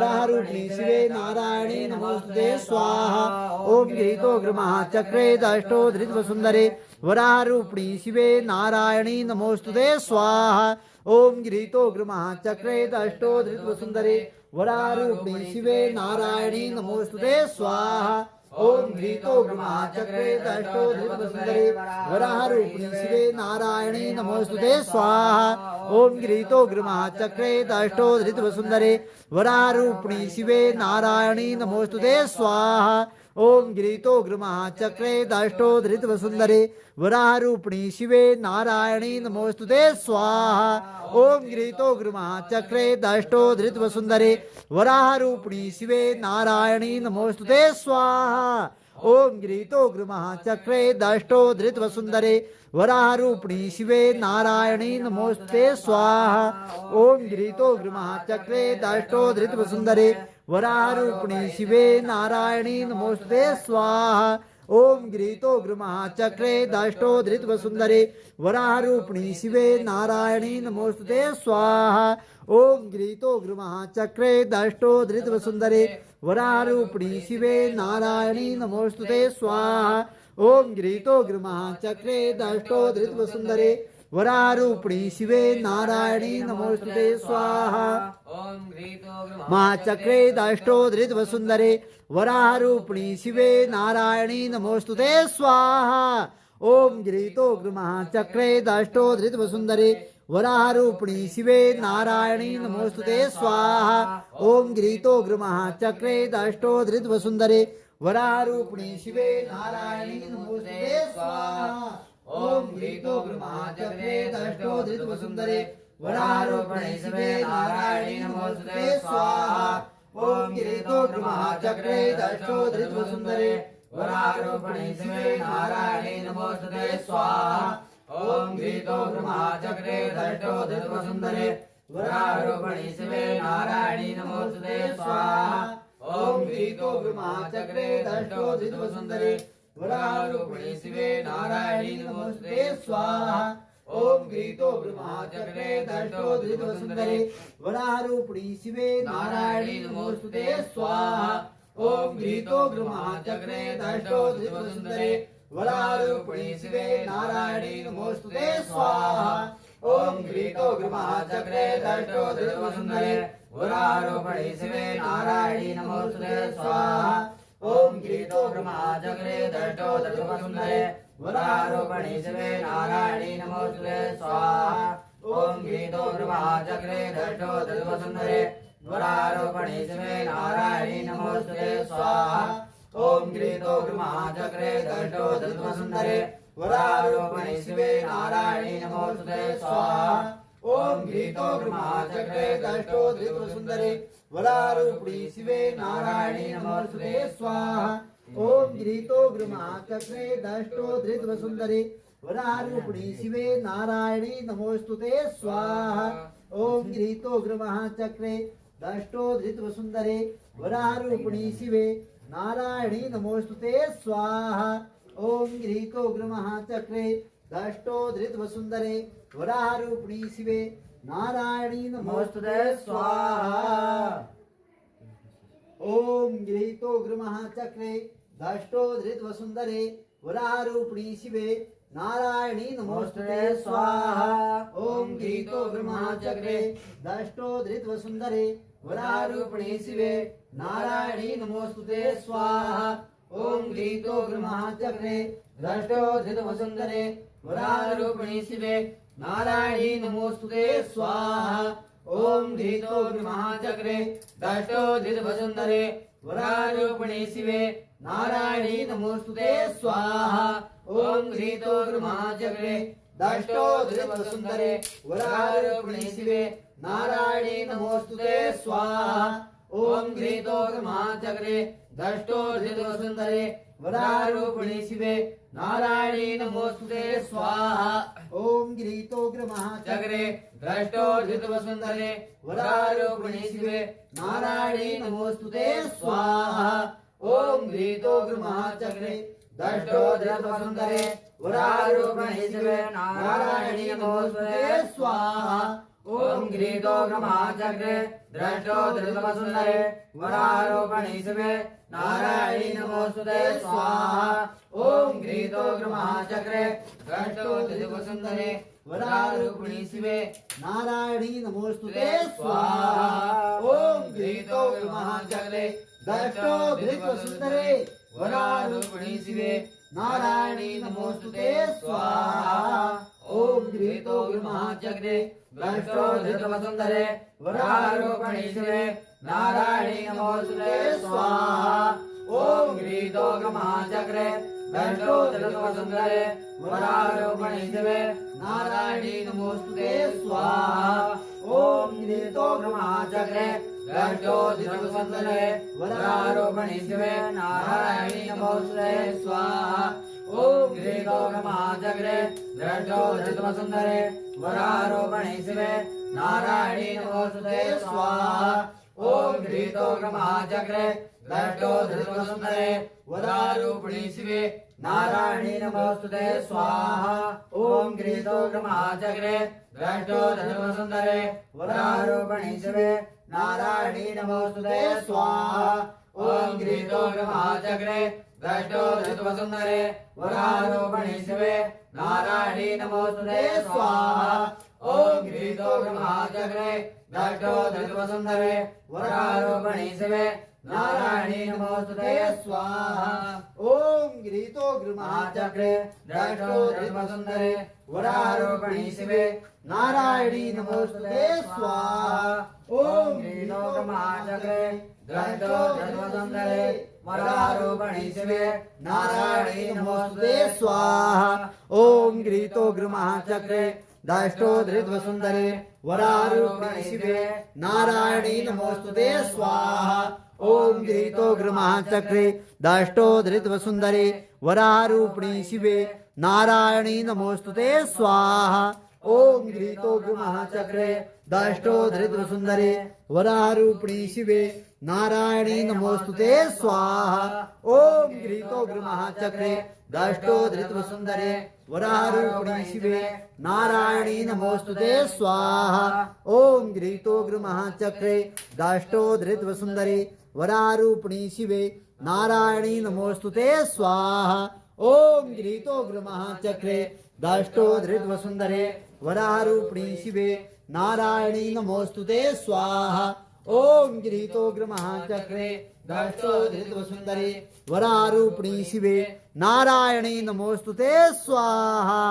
वरारूपिणी शिवे नारायणी नमोस्तुते स्वाहा ओम गिरीतो महाचक्रे दष्टो धृतवसुंदरे वरारूपिणी शिवे नारायणी नमोस्तुते स्वाहा ओम गिरीतो महाचक्रे दष्टो धृतवसुंदरे वरारूपिणी शिवे नारायणी नमोस्तुते स्वाहा ओम गिरीतो महाचक्रे दष्टो धृतवसुंदरे वरारूपिणी शिवे नारायणी नमोस्तुते स्वाहा ओम गिरीतो महाचक्रे दष्टो धृतवसुंदरे वरारूपिणी शिवे नारायणी नमोस्तुते स्वाहा ओम गिरीतो महाचक्रे दष्टो धृतवसुंदरे वरारूपिणी शिवे नारायणी नमोस्तुते स्वाहा ओम गिरीतो महाचक्रे दष्टो धृतवसुंदरे वरारूपिणी शिवे नारायणी नमोस्तुते स्वाहा ओम गिरीतो महाचक्रे दष्टो धृतवसुंदरे वरारूपिणी शिवे नारायणी नमोस्तुते स्वाहा ओम गिरीतो महाचक्रे दष्टो धृतवसुंदरे वरारूपिणी शिवे नारायणी नमोस्तुते स्वाहा ओम गिरीतो महाचक्रे दष्टो धृतवसुंदरे वरारूपिणी शिवे नारायणी नमोस्तुते स्वाहा ओम गिरीतो महाचक्रे दष्टो धृतवसुंदरे वरारूपिणी शिवे नारायणी नमोस्तुते स्वाहा ओम गिरीतो महाचक्रे दष्टो धृतवसुंदरे वरारूपिणी शिवे नारायणी नमोस्तुते स्वाहा ओम घृतो महाचक्रे दष्टोधृतवसुन्दरे वरारूपिणी शिवे नारायणी नमोस्तुते स्वाहा ओम घृतो महाचक्रे दष्टोधृतवसुन्दरे वरारूपिणी शिवे नारायणी नमोस्तुते स्वाहा ओम घृतो महाचक्रे दष्टोधृतवसुन्दरे वरारूपिणी शिवे नारायणी नमोस्तुते स्वाहा ओम घृतो महाचक्रे दष्टोधृतवसुन्दरे वरारूपिणी शिवे नारायणी नमोस्तुते स्वाहा ओम घृतो महाचक्रे दष्टोधृतवसुन्दरे वरारूपिणी शिवे नारायणी नमोस्तुते स्वाहा ओम घृतो महाचक्रे दष्टोधृतवसुन्दरे वरारूपिणी शिवे नारायणी नमोस्तुते स्वाहा ओम घृतो महाचक्रे दष्टोधृतवसुन्दरे वरारूपिणी शिवे नारायणी नमोस्तुते स्वाहा ओम घृतो महाचक्रे दष्टोधृतवसुन्दरे वरारूपिणी शिवे नारायणी नमोस्तुते स्वाहा ओम घृतो महाचक्रे दष्टोधृतवसुन्दरे वरारूपिणी शिवे नारायणी नमोस्तुते स्वाहा ओम घृतो महाचक्रे दष्टोधृतवसुन्दरे वरारूपिणी शिवे नारायणी नमोस्तुते स्वाहा ओम घृतो महाचक्रे दष्टोधृतवसुन्दरे वरारूपिणी शिवे नारायणी नमोस्तुते स्वाहा ओम घृतो महाचक्रे दष्टोधृतवसुन्दरे वरारूपिणी शिवे नारायणी नमोस्तुते स्वाहा ओम घृतो महाचक्रे दष्टोधृतवसुन्दरे वरारूपिणी शिवे नारायणी नमोस्तुते स्वाहा ओम घृतो महाचक्रे दष्टोधृतवसुन्दरे वरारूपिणी शिवे नारायणी नमोस्तुते स्वाहा ओम घृतो महाचक्रे दष्टोधृतवसुन्दरे वरारूपिणी शिवे नारायणी नमोस्तुते स्वाहा ओम घृतो महाचक्रे दष्टोधृतवसुन्दरे वरारूपिणी शिवे नारायणी नमोस्तुते स्वाहा ओम घृतो महाचक्रे दष्टोधृतवसुन्दरे वरारूपिणी शिवे नारायणी नमोस्तुते स्वाहा ओम घृतो महाचक्रे दष्टोधृतवसुन्दरे वरारूपिणी शिवे नारायणी नमोस्तुते स्वाहा ओम घृतो महाचक्रे दष्टोधृतवसुन्दरे वरारूपिणी शिवे नारायणी नमोस्तुते स्वाहा ओम घृतो महाचक्रे दष्टोधृतवसुन्दरे वरारूपिणी शिवे नारायणी नमोस्तुते स्वाहा ओम घृतो महाचक्रे दष्टोधृतवसुन्दरे वरारूपिणी शिवे नारायणी नमोस्तुते स्वाहा ओम घृतो महाचक्रे दष्टोधृतवसुन्दरे वरारूपिणी शिवे नारायणी नमोस्तुते स्वाहा ओम घृतो महाचक्रे दष्टोधृतवसुन्दरे वरारूपिणी शिवे नारायणी नमोस्तुते स्वाहा ओम घृतो महाचक्रे दष्टोधृतवसुन्दरे वरारूपिणी शिवे नारायणी नमोस्तुते स्वाहा ओम घृतो महाचक्रे दष्टोधृतवसुन्दरे वरारूपिणी शिवे नारायणी नमोस्तुते स्वाहा ओम घृतो महाचक्रे दष्टोधृतवसुन्दरे वरारूपिणी शिवे नारायणी नमोस्तुते स्वाहा ओम घृतो महाचक्रे दष्टोधृतवसुन्दरे वरारूपिणी शिवे नारायणी नमोस्तुते स्वाहा ओम घृतो महाचक्रे दष्टोधृतवसुन्दरे वरारूपिणी शिवे नारायणी नमोस्तुते स्वाहा ओम घृतो महाचक्रे दष्टोधृतवसुन्दरे वरारूपिणी शिवे नारायणी नमोस्तुते स्वाहा ओम घृतो महाचक्रे दष्टोधृतवसुन्दरे वरारूपिणी शिवे नारायणी नमोस्तुते स्वाहा ओम घृतो महाचक्रे दष्टोधृतवसुन्दरे वरारूपिणी शिवे नारायणी नमोस्तुते स्वाहा ओम घृतो महाचक्रे दष्टोधृतवसुन्दरे वरारूपिणी शिवे नारायणी नमोस्तुते स्वाहा ओम घृतो महाचक्रे दष्टोधृतवसुन्दरे वरारूपिणी शिवे नारायणी नमोस्तुते स्वाहा ओम घृतो महाचक्रे दष्टोधृतवसुन्दरे वरारूपिणी शिवे नारायणी नमोस्तुते स्वाहा ओम घृतो महाचक्रे दष्टोधृतवसुन्दरे वरारोपणे शिवे नारायणी नमोस्तुते स्वाहा ॐ गृहीतोग्रमहाचक्रे दष्टोधृतवसुन्दरे वरारोपणे शिवे नारायणी नमोस्तुते स्वाहा ओम गृहीतोग्र महाचक्रे दष्टोधृतवसुन्दरे वरारोपणे शिवे नारायणी नमोस्तुते स्वाहा ओम गृहीतोग्रमहाचक्रे दष्टोधृतवसुन्दरे वरारोपणे शिवे नारायणी नमोस्तुते स्वाहा ओम गृहीतोग्र महाचक्रे दष्टोधृतवसुन्दरे वरारूपिणे शिवे नारायणी नमोस्तुते स्वाहा ओम गृहीतोग्र महाचक्रे दष्टोधृतवसुन्दरे वरारूपिणे शिवे नारायणी नमोस्तुते स्वाहा ओम गृहीतोग्र महाचक्रे दष्टोधृतवसुन्दरे वरारूपिणे शिवे नारायणी नमोस्तुते स्वाहा ओम गृहीतोग्र महाचक्रे दष्टोधृतवसुन्दरे वरारूपिणे शिवे नारायणी नमोस्तुते स्वाहा ओम गृहीतोग्र महाचक्रे दष्टोधृतवसुन्दरे वरारूपिणे शिवे नारायणी नमोस्तुते स्वाहा ओम गृहीतोग्र महाचक्रे दष्टोधृतवसुन्दरे वरारूपिणे शिवे नारायणी नमोस्तुते स्वाहा ओम गृहीतोग्र महाचक्रे दष्टोधृतवसुन्दरे वरारूपिणे शिवे नारायणी नमोस्तुते स्वाहा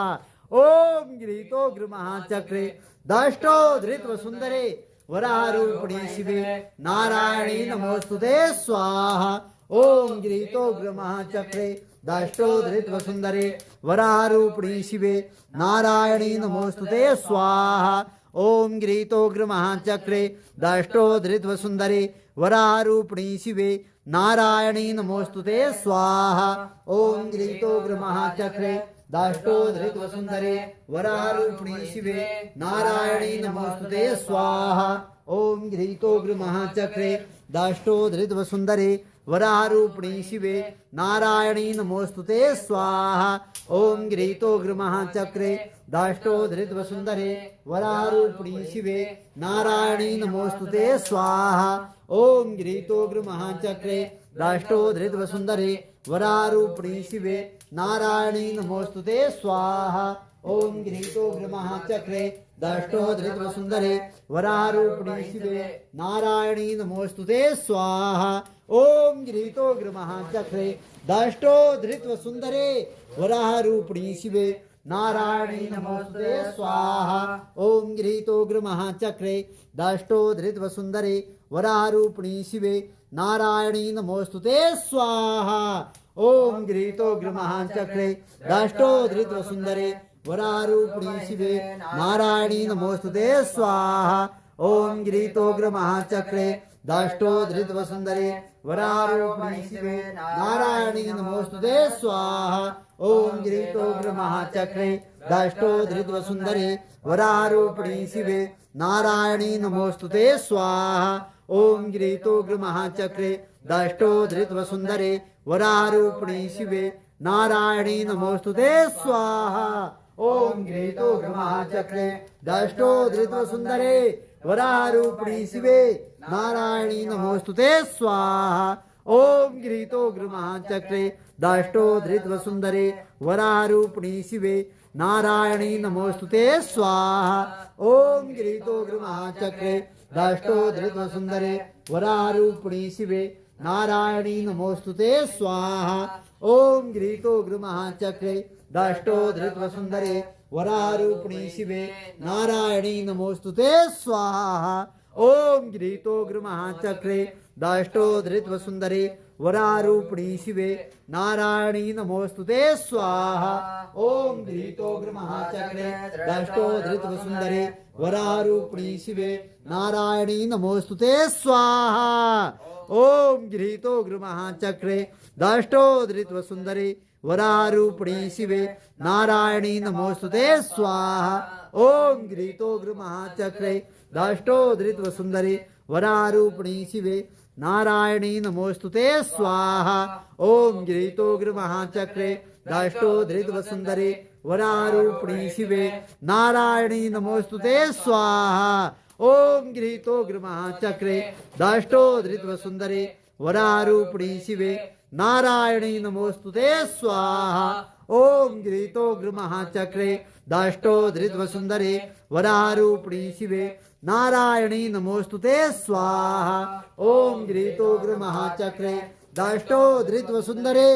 ओम गृहीतोग्र महाचक्रे दष्टोधृतवसुन्दरे वरारूपिणे शिवे नारायणी नमोस्तुते स्वाहा ओम गृहीतोग्र महाचक्रे दष्टोधृतवसुन्दरे वरारूपिणे शिवे नारायणी नमोस्तुते स्वाहा ओम गृहीतोग्र महाचक्रे दष्टोधृतवसुन्दरे वरारूपिणे शिवे नारायणी नमोस्तुते स्वाहा ओम गृहीतोग्र महाचक्रे दष्टोधृतवसुन्दरे वरारूपिणे शिवे नारायणी नमोस्तुते स्वाहा ओम गृहीतोग्र महाचक्रे दष्टोधृतवसुन्दरे वरारूपिणे शिवे नारायणी नमोस्तुते स्वाहा ओम गृहीतोग्र महाचक्रे दष्टोधृतवसुन्दरे वरारूपिणे शिवे नारायणी नमोस्तुते स्वाहा ओम गृहीतोग्र महाचक्रे दष्टोधृतवसुन्दरे वरारूपिणे शिवे नारायणी नमोस्तुते स्वाहा ओम गृहीतोग्र महाचक्रे दष्टोधृतवसुन्दरे वरारूपिणे शिवे नारायणी नमोस्तुते स्वाहा ओम गृहीतोग्र महाचक्रे दष्टोधृतवसुन्दरे वरारूपिणे शिवे नारायणी नमोस्तुते स्वाहा ओम गृहीतोग्र महाचक्रे दष्टोधृतवसुन्दरे वरारूपिणे शिवे नारायणी नमोस्तुते स्वाहा ओम गृहीतोग्र महाचक्रे दष्टोधृतवसुन्दरे वरारूपिणे शिवे नारायणी नमोस्तुते स्वाहा ओम गृहीतोग्र महाचक्रे दष्टोधृतवसुन्दरे वरारूपिणे शिवे नारायणी नमोस्तुते स्वाहा ओम गृहीतोग्र महाचक्रे दष्टोधृतवसुन्दरे वरारूपिणे शिवे नारायणी नमोस्तुते स्वाहा ओम गृहीतोग्र महाचक्रे दष्टोधृतवसुन्दरे वरारूपिणे शिवे नारायणी नमोस्तुते स्वाहा ओम गृहीतोग्र महाचक्रे दष्टोधृतवसुन्दरे वरारूपिणे शिवे नारायणी नमोस्तुते स्वाहा ओम गृहीतोग्र महाचक्रे दष्टोधृतवसुन्दरे वरारूपिणे शिवे नारायणी नमोस्तुते स्वाहा ओम गृहीतोग्र महाचक्रे दष्टोधृतवसुन्दरे वरारूपिणे शिवे नारायणी नमोस्तुते स्वाहा ओम गृहीतोग्र महाचक्रे दष्टोधृतवसुन्दरे वरारूपिणे शिवे नारायणी नमोस्तुते स्वाहा ओम गृहीतोग्र महाचक्रे दष्टोधृतवसुन्दरे वरारूपिणे शिवे नारायणी नमोस्तुते स्वाहा ओम गृहीतोग्र महाचक्रे दष्टोधृतवसुन्दरे वरारूपिणे शिवे नारायणी नमोस्तुते स्वाहा ओम गृहीतोग्र महाचक्रे दष्टोधृतवसुन्दरे वरारूपिणे शिवे नारायणी नमोस्तुते स्वाहा ओम गृहीतोग्र महाचक्रे दष्टोधृतवसुन्दरे वरारूपिणे शिवे नारायणी नमोस्तुते स्वाहा ओम गृहीतोग्र महाचक्रे दष्टोधृतवसुन्दरे वरारूपिणे शिवे नारायणी नमोस्तुते स्वाहा ओम गृहीतोग्र महाचक्रे दष्टोधृतवसुन्दरे वरारूपिणे शिवे नारायणी नमोस्तुते स्वाहा। ओम गिरितोग्र महाचक्रे दाष्टोधृतवसुंदरे वरारूपिणी शिवे नारायणी नमोस्तुते स्वाहा। ओम गिरितोग्र महाचक्रे दाष्टोधृतवसुंदरे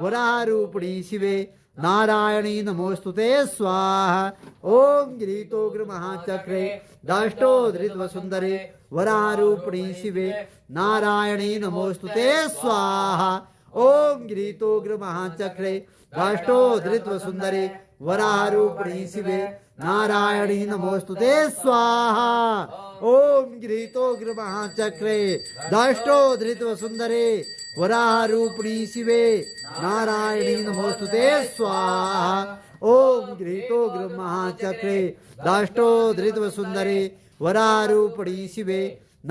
वरारूपिणी शिवे नारायणी नमोस्तुते स्वाहा। ओम गिरितोग्र महाचक्रे दाष्टोधृतवसुंदरे वरारूपिणी शिवे नारायणी नमोस्तुते स्वाहा। ओम गिरितोग्र महाचक्रे दाष्टोधृतवसुंदरे वरारूपिणी शिवे नारायणी नमोस्तुते स्वाहा। ओम गिरितोग्र महाचक्रे दाष्टोधृतवसुंदरे वरारूपिणी शिवे नारायणी नमोस्तुते स्वाहा। ओम गिरितोग्र महाचक्रे दाष्टोधृतवसुंदरे वरारूपिणी शिवे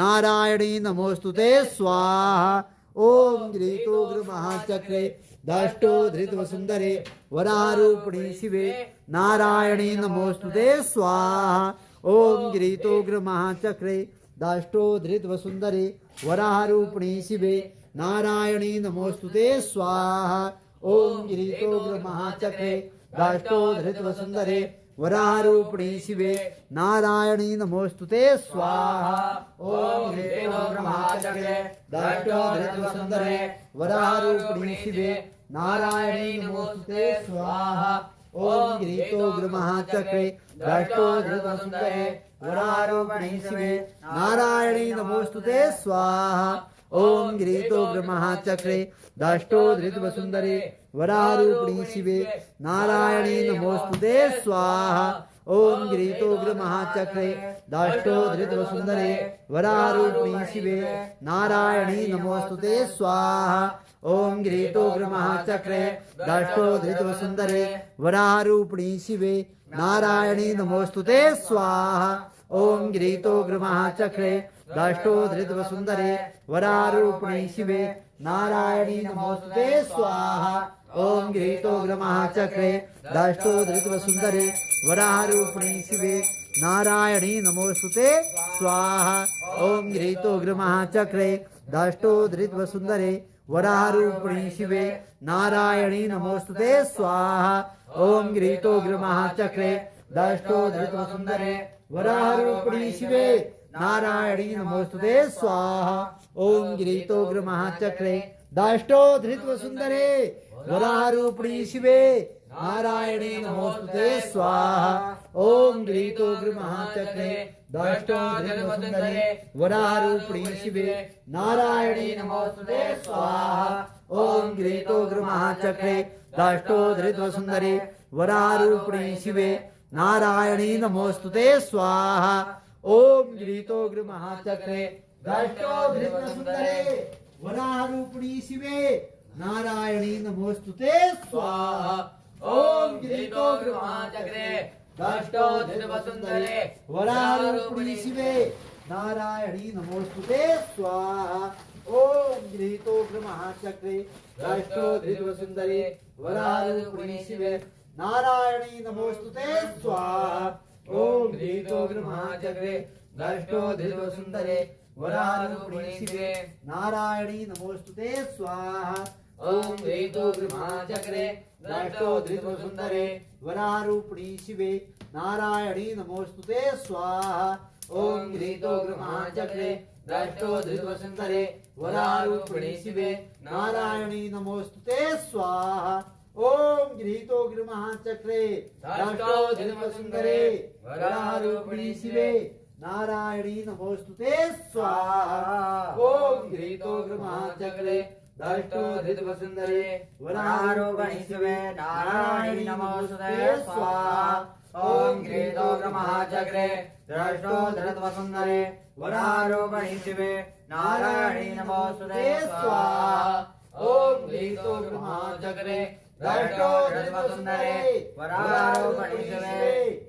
नारायणी नमोस्तुते स्वाहा। ओम गिरितोग्र महाचक्रे दाष्टोधृतवसुंदरे वरारूपिणी शिवे नारायणी नमोस्तुते स्वाहा। ओम गिरितोग्र महाचक्रे दाष्टोधृतवसुंदरे वरारूपिणी शिवे नारायणी नमोस्तुते स्वाहा। ओम गिरितोग्र महाचक्रे दाष्टोधृतवसुंदरे वरारूपिणी शिवे नारायणी नमोस्तुते स्वाहा। ओम गिरितोग्र महाचक्रे दाष्टोधृतवसुंदरे वरारूपिणी शिवे नारायणी नमोस्तुते स्वाहा। ओम गिरितोग्र महाचक्रे दाष्टोधृतवसुंदरे वरारूपिणी शिवे नारायणी नमोस्तुते स्वाहा। ओम गिरितोग्र महाचक्रे दाष्टोधृतवसुंदरे वरारूपिणी शिवे नारायणी नमोस्तुते स्वाहा। ओम गिरितोग्र महाचक्रे दाष्टोधृतवसुंदरे वरारूपिणी शिवे नारायणी नमोस्तुते स्वाहा। ओम गिरितोग्र महाचक्रे दाष्टोधृतवसुंदरे वरारूपिणी शिवे नारायणी नमोस्तुते स्वाहा। ओम गिरितोग्र महाचक्रे दाष्टोधृतवसुंदरे वरारूपिणी शिवे नारायणी नमोस्तुते स्वाहा। ओम गिरितोग्र महाचक्रे दाष्टोधृतवसुंदरे वरारूपिणी शिवे नारायणी नमोस्तुते स्वाहा। ओम गिरितोग्र महाचक्रे दाष्टोधृतवसुंदरे वरारूपिणी शिवे नारायणी नमोस्तुते स्वाहा। ओम गिरितोग्र महाचक्रे दाष्टोधृतवसुंदरे वरारूपिणी शिवे नारायणी नमोस्तुते स्वाहा। ओम गिरितोग्र महाचक्रे दाष्टोधृतवसुंदरे वरारूपिणी शिवे नारायणी नमोस्तुते स्वाहा। ओम गिरितोग्र महाचक्रे दाष्टोधृतवसुंदरे वरारूपिणी शिवे नारायणी नमोस्तुते स्वाहा। ओम गिरितोग्र महाचक्रे दाष्टोधृतवसुंदरे वरारूपिणी शिवे नारायणी नमोस्तुते स्वाहा। ओम गिरितोग्र महाचक्रे दाष्टोधृतवसुंदरे वरारूपिणी शिवे नारायणी नमोस्तुते स्वाहा। ओम गिरितोग्र महाचक्रे दाष्टोधृतवसुंदरे वरारूपिणी शिवे नारायणी नमोस्तुते स्वाहा। ओम गिरितोग्र महाचक्रे दाष्टोधृतवसुंदरे वरारूपिणी शिवे नारायणी नमोस्तुते स्वाहा। ओम गिरितोग्र महाचक्रे दाष्टोधृतवसुंदरे वरारूपिणी शिवे नारायणी नमोस्तुते स्वाहा। ओम गिरितोग्र महाचक्रे दाष्टोधृतवसुंदरे वरारूपिणी शिवे नारायणी नमोस्तुते स्वाहा। ओम गिरितोग्र महाचक्रे दाष्टोधृतवसुंदरे वरारूपिणी शिवे नारायणी नमोस्तुते स्वाहा। ओम गिरितोग्र महाचक्रे दाष्टोधृतवसुंदरे वरारूपिणी शिवे नारायणी नमोस्तुते स्वाहा। ओम गिरितोग्र महाचक्रे दाष्टोधृतवसुंदरे वरारूपिणी शिवे नारायणी नमोस्तुते स्वाहा। ओम गिरितोग्र महाचक्रे दाष्टोधृतवसुंदरे वरारूपिणी शिवे नारायणी नमोस्तुते स्वाहा। ओम गिरितोग्र महाचक्रे दाष्टोधृतवसुंदरे वरारूपिणी शिवे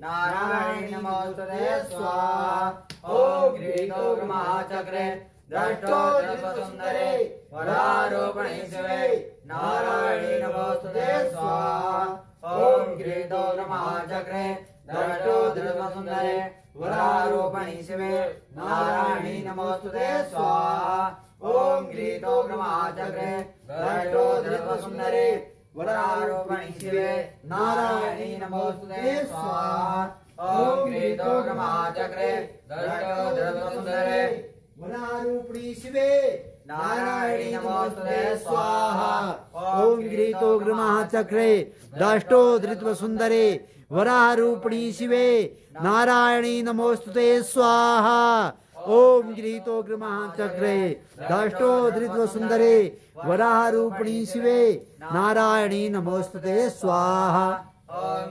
नारायणी नमोस्तुते स्वाहा। ओम गिरितोग्र महाचक्रे दाष्टोधृतवसुंदरे वरारूपिणी शिवे नारायणी नमोस्तुते स्वाहा। ओम गिरितोग्र महाचक्रे दाष्टोधृतवसुंदरे वरारूपिणी शिवे नारायणी नमोस्तुते स्वाहा। ओम गिरितोग्र महाचक्रे दृष्टो धृतवसुन्दरे वरारूपिणि शिवे नारायणी नमोस्तुते स्वाहा ओम गृहीतोग्रमहाचक्रे दृष्टो धृतवसुन्दरे वरारूपिणि शिवे नारायणी नमोस्तुते स्वाहा ओम गृहीतोग्रमहाचक्रे दष्टो धृतवसुन्दरे वरारूपिणि शिवे नारायणी नमोस्तुते स्वाहा ओम गृहीतोग्रमहाचक्रे दष्टो धृतवसुन्दरे वरारूपिणि शिवे नारायणी नमोस्तुते स्वाहा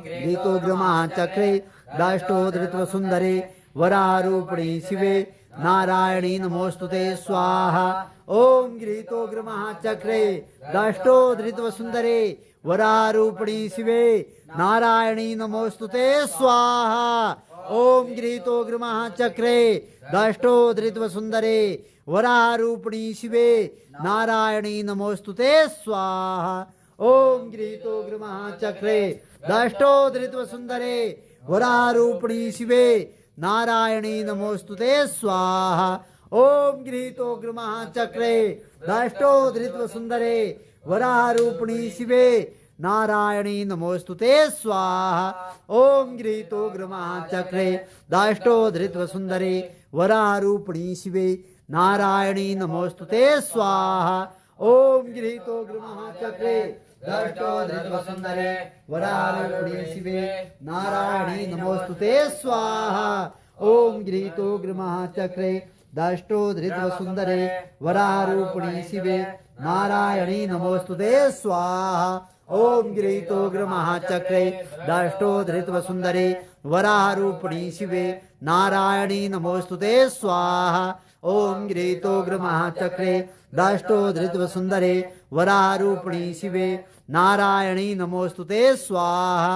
गृहीतोग्रमहाचक्रे दष्टो धृतवसुन्दरे वरारूपिणि शिवे नारायणी नमोस्तुते स्वाहा ओम गृहीतोग्रमहाचक्रे दष्टो धृतवसुन्दरे वरारूपिणि शिवे नारायणी नमोस्तुते स्वाहा ओम गृहीतोग्रमहाचक्रे दष्टो धृतवसुन्दरे वरारूपिणि शिवे नारायणी नमोस्तुते स्वाहा ओम गृहीतोग्रमहाचक्रे दष्टो धृतवसुन्दरे वरारूपिणि शिवे नारायणी नमोस्तुते स्वाहा ओम गृहीतोग्रमहाचक्रे दष्टो धृतवसुन्दरे वरारूपिणि शिवे नारायणी नमोस्तुते स्वाहा ओम गृहीतोग्रमहाचक्रे दष्टो धृतवसुन्दरे वरारूपिणि शिवे नारायणी नमोस्तुते स्वाहा ओम गृहीतोग्रमहाचक्रे दष्टो धृतवसुन्दरे वरारूपिणि शिवे नारायणी नमोस्तुते स्वाहा ओम गृहीतोग्रमहाचक्रे दष्टो धृतवसुन्दरे वरारूपिणि शिवे नारायणी नमोस्तुते स्वाहा ओम गृहीतोग्रमहाचक्रे दष्टो धृतवसुन्दरे वरारूपिणि शिवे नारायणी नमोस्तुते स्वाहा ओम गृहीतोग्रमहाचक्रे दष्टो धृतवसुन्दरे वरारूपिणि शिवे नारायणी नमोस्तुते स्वाहा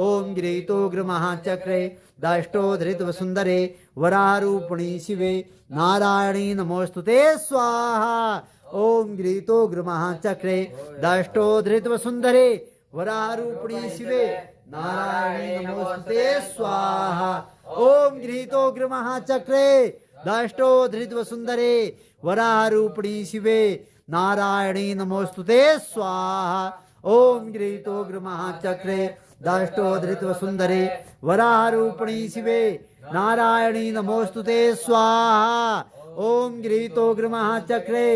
ओम गृहीतोग्रमहाचक्रे दष्टो धृतवसुन्दरे वरारूपिणि शिवे नारायणी नमोस्तुते स्वाहा ओम गृहीतोग्रमहाचक्रे दष्टो धृतवसुन्दरे वरारूपिणि शिवे नारायणी नमोस्तुते स्वाहा ओम गृहीतोग्रमहाचक्रे दष्टो धृतवसुन्दरे वरारूपिणि शिवे नारायणी नमोस्तुते स्वाहा ओम गृहीतोग्रमहाचक्रे दष्टो धृतवसुन्दरे वरारूपिणि शिवे नारायणी नमोस्तुते स्वाहा ओम गृहीतोग्रमहाचक्रे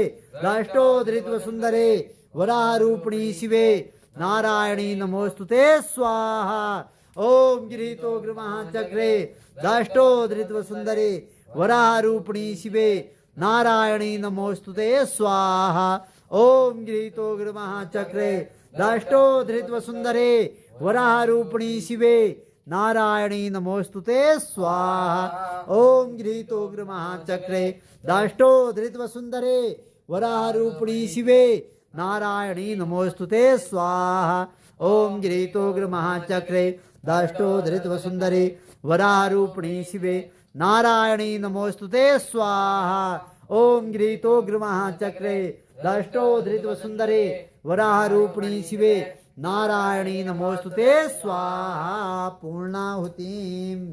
दष्टो धृतवसुन्दरे वरारूपिणि शिवे नारायणी नमोस्तुते स्वाहा ओम गृहीतोग्रमहाचक्रे दष्टो धृतवसुन्दरे वरारूपिणि शिवे नारायणी नमोस्तुते स्वाहा ओम गृहीतोग्रमहाचक्रे दष्टो धृतवसुन्दरे वरारूपिणि शिवे नारायणी नमोस्तुते स्वाहा ओम गृहीतोग्रमहाचक्रे दष्टो धृतवसुन्दरे वरारूपिणि शिवे नारायणी नमोस्तुते स्वाहा ओम गृहीतोग्रमहाचक्रे दष्टो धृतवसुन्दरे वरारूपिणि शिवे नारायणी नमोस्तुते स्वाहा ओम गृहीतोग्रमहाचक्रे दष्टो धृतवसुन्दरे वरारूपिणि शिवे नारायणी नमोस्तुते स्वाहा पूर्णाहुतिम्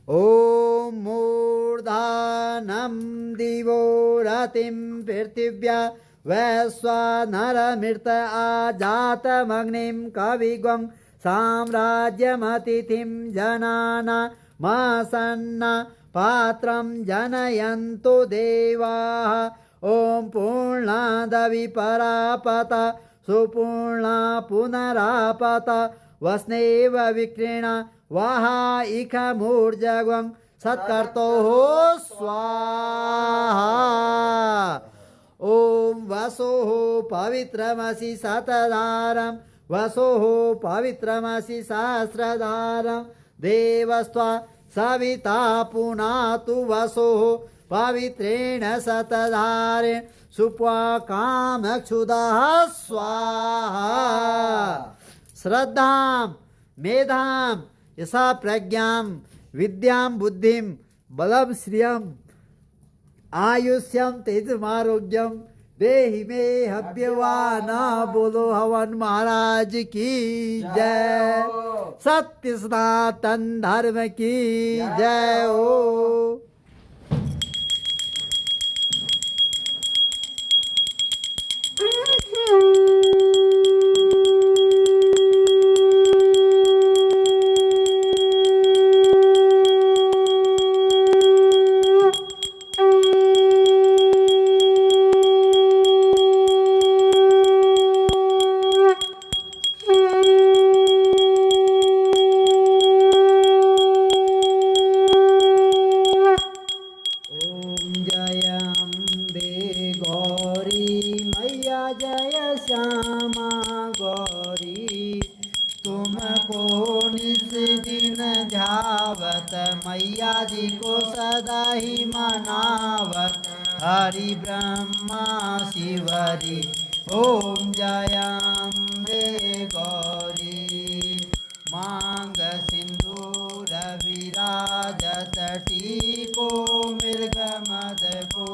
ओम मूर्धानं दिवो रतिं पृथिव्या वैश्वानरमृत आजातमग्निं कविगं साम्राज्यमतिथिं जनाना मासन्ना पात्रं जनयन्तु देवाः ओम पूर्णादविपरापत सुपूर्णा पुनरापत वस्नेव विक्रीण वाहा इखमूर्जगं सत्कर्तोः स्वाहा ओम वसोः पवित्रमसि शतधारं वसोः पवित्रमसि सहस्रधारं देवस्त्वा सविता पुनातु वसोः पवित्रेण शतधारेण सुप्वा कामक्षुदः स्वाहा श्रद्धां मेधां यशा प्रज्ञां विद्यां बुद्धिं बलं श्रियं आयुष्यं तेजमारोग्यं देहि में हव्यवाना बोलो हवन महाराज की जय। सत्य सनातन धर्म की जय हो। मैया जी को सदा ही मनावत हरि ब्रह्मा शिवरी ओम जयाम्बे गौरी। मांग सिंदूर विराजत टीको मृग मद को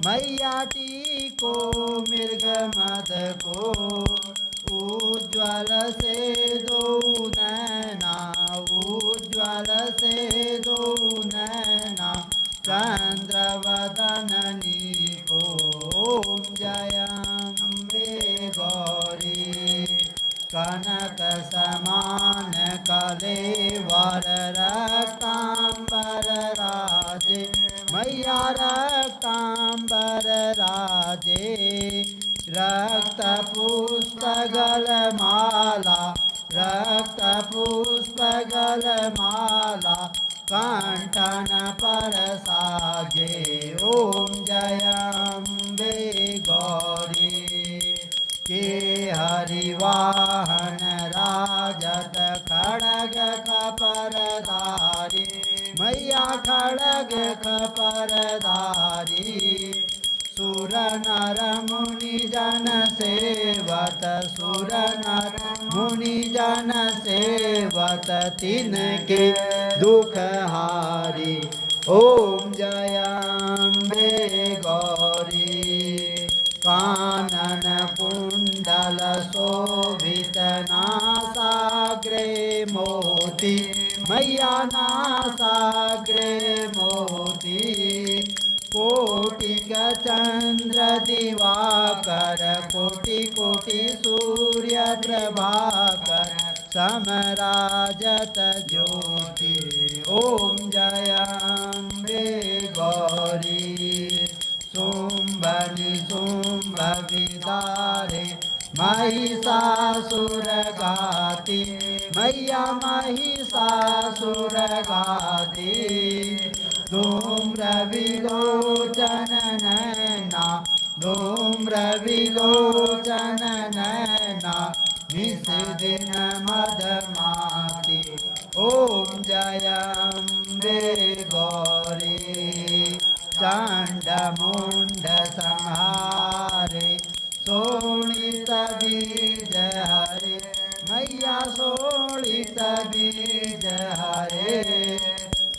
मैया टीको मृग मद को। उज्ज्वल से दो नैना उज्ज्वल से दो नैना चंद्र वदननी को ओम जयाम्बे गौरी। कनक समान कलेवर रक्तांबर राजे मैया रक्तांबर राजे। रक्त पुष्प गलमाला रक्त पुष्प गलमाला कंठन पर साजे ओम जयाम्बे गौरी। के हरिवाहन राजत खड़ग खपरधारी मैया खड़ग खपरधारी। सुर नर मुनि जन सेवत सुर नर मुनि जन सेवत तिनके दुख हारी ओम जयाम्बे गौरी। कानन कुंडल शोभित नासाग्रे मोती मैया नासाग्रे मोती। कोटिक चंद्र दिवाकर कोटि कोटि सूर्य प्रभाकर समराजत ज्योति ओम जयाम्बे गौरी। शुंभनि शुंभ विदारे महिषासुर गाती मैया महिषासुर गाती। धूम्र विलोचन नैना धूम्र विलोचन नैना निस दिन मदमाती ओम जयाम्बे गौरी। चंड मुंड संहारे शोणित बीज हरे मैया शोणित बीज हरे।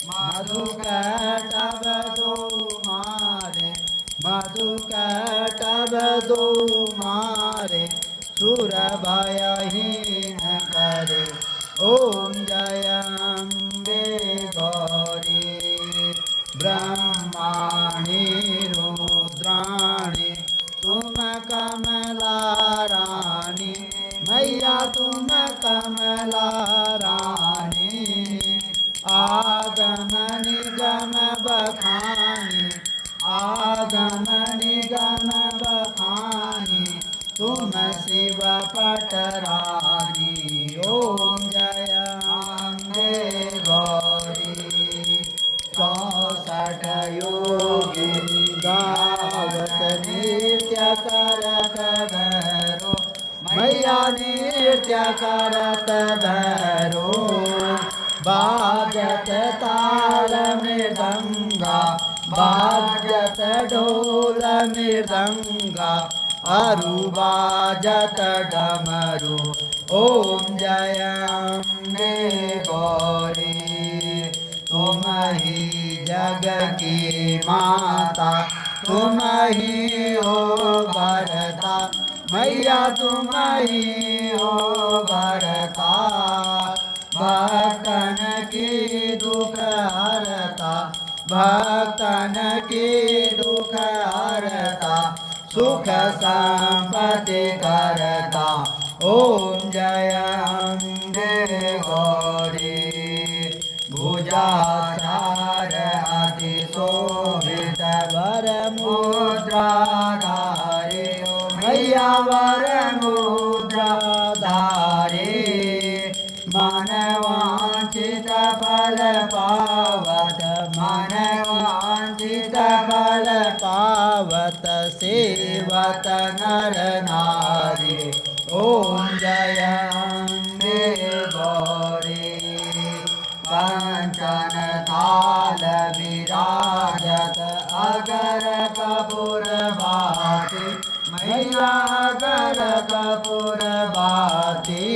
मधुकटभ दो मारे मधुकटभ दो मारे सुर भयहीन करे ओम जयाम्बे गौरी। ब्रह्माणि रुद्राणि तुम कमला रानी मैया तुम कमला रानी। आगम निगम बखानी आगम निगम बखानी तुम शिव पटरानी ओम जयाम्बे गौरी। 64 योगी गावत नित्य करत भैरो मैया नित्य करत भैरो। बाजत ताल मृदंगा बाजत ढोल मृदंगा अरु बाजत डमरू ओम जयाम्बे गौरी। तुम ही जग की माता तुम ही हो भरता, मैया तुम ही हो भरता, भक्तन की दुख हरता, भक्तन की दुख हरता, सुख संपत्ति करता। ओम जय अम्बे गौरी, भुजाचार अति शोभित वर मुद्राधारी, मैया वर मुद्राधारी, मन वांछित फल पावत, मन वांछित फल पावत, सेवत नर नारी। ओम जय अम्बे गौरी, कंचन थाल विराजत, अगर कपूर भाति, मैया अगर कपूर भाति,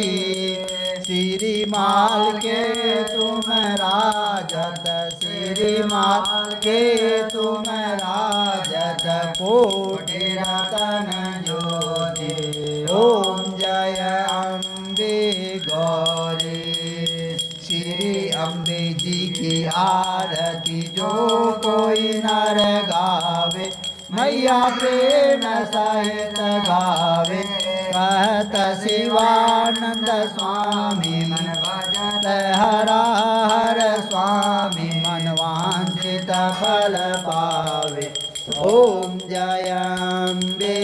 श्रीमाल के तुम राजत, श्रीमाल के तुम राजत, कोटि रतन ज्योति। ओम जय अम्बे गौरी, श्री अम्बे जी की आरती जो कोई नर गावे, मैया प्रेम सहित गावे। कहत शिवानंद स्वामी मन भजत हरा हर स्वामी, मन वांछित फल पावे। ओम जय अम्बे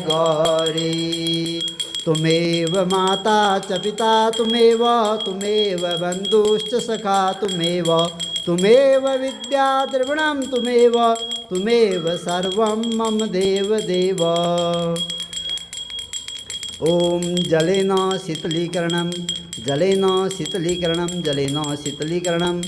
गौरी, तुमेव माता च पिता तुमेव, तुमेव बन्धुश्च सखा तुमेव, तुमेव विद्या द्रविणं तुमेव, तुमेव सर्वं मम देव देव। ओम जलेन शीतलीकरणं, जलेन शीतलीकरणं, जलेन शीतलीकरणं,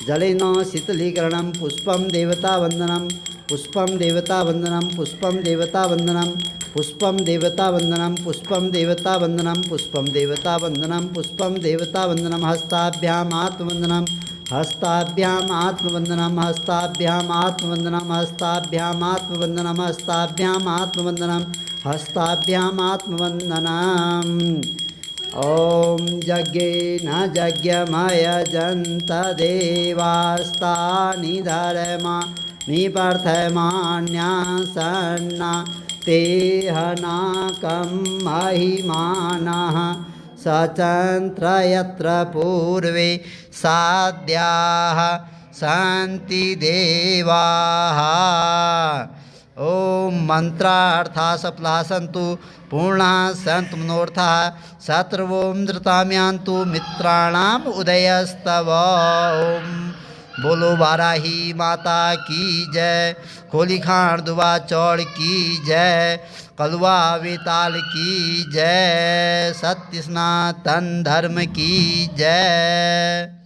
जलेन शीतलीकरणं, पुष्पं देवतावन्दनं, पुष्पं देवतावन्दनं, पुष्पं देवतावन्दनं, पुष्पं देवतावन्दनं, पुष्पं देवतावन्दनं, पुष्पं देवतावन्दनं, पुष्पं देवतावन्दनं, हस्ताभ्याम् आत्मवन्दनं, हस्ताभ्याम् आत्मवन्दनं, हस्ताभ्याम् आत्मवन्दनं, हस्ताभ्याम् आत्मवन्दनं, हस्ताभ्याम् आत्मवन्दनं, हस्ताभ्याम् आत्मवन्दनम्। ओम यज्ञेन यज्ञमयजन्त देवास्तानि धर्माणि प्रथमान्यासन्ना, तेहनाकं महिमानः सचन्त्र यत्र पूर्वे साध्याः सन्ति देवाः। ओम मंत्रार्था सफलासन्तु पूर्णा सन्तु मनोर्थाः, शत्रुवों धृताम्यान्तु मित्राणाम उदयस्तव। ओम बोलो वाराही माता की जय, कोलीखान दुआ चौड़ की जय, कलवा वेताल की जय, सत्य सनातन धर्म की जय।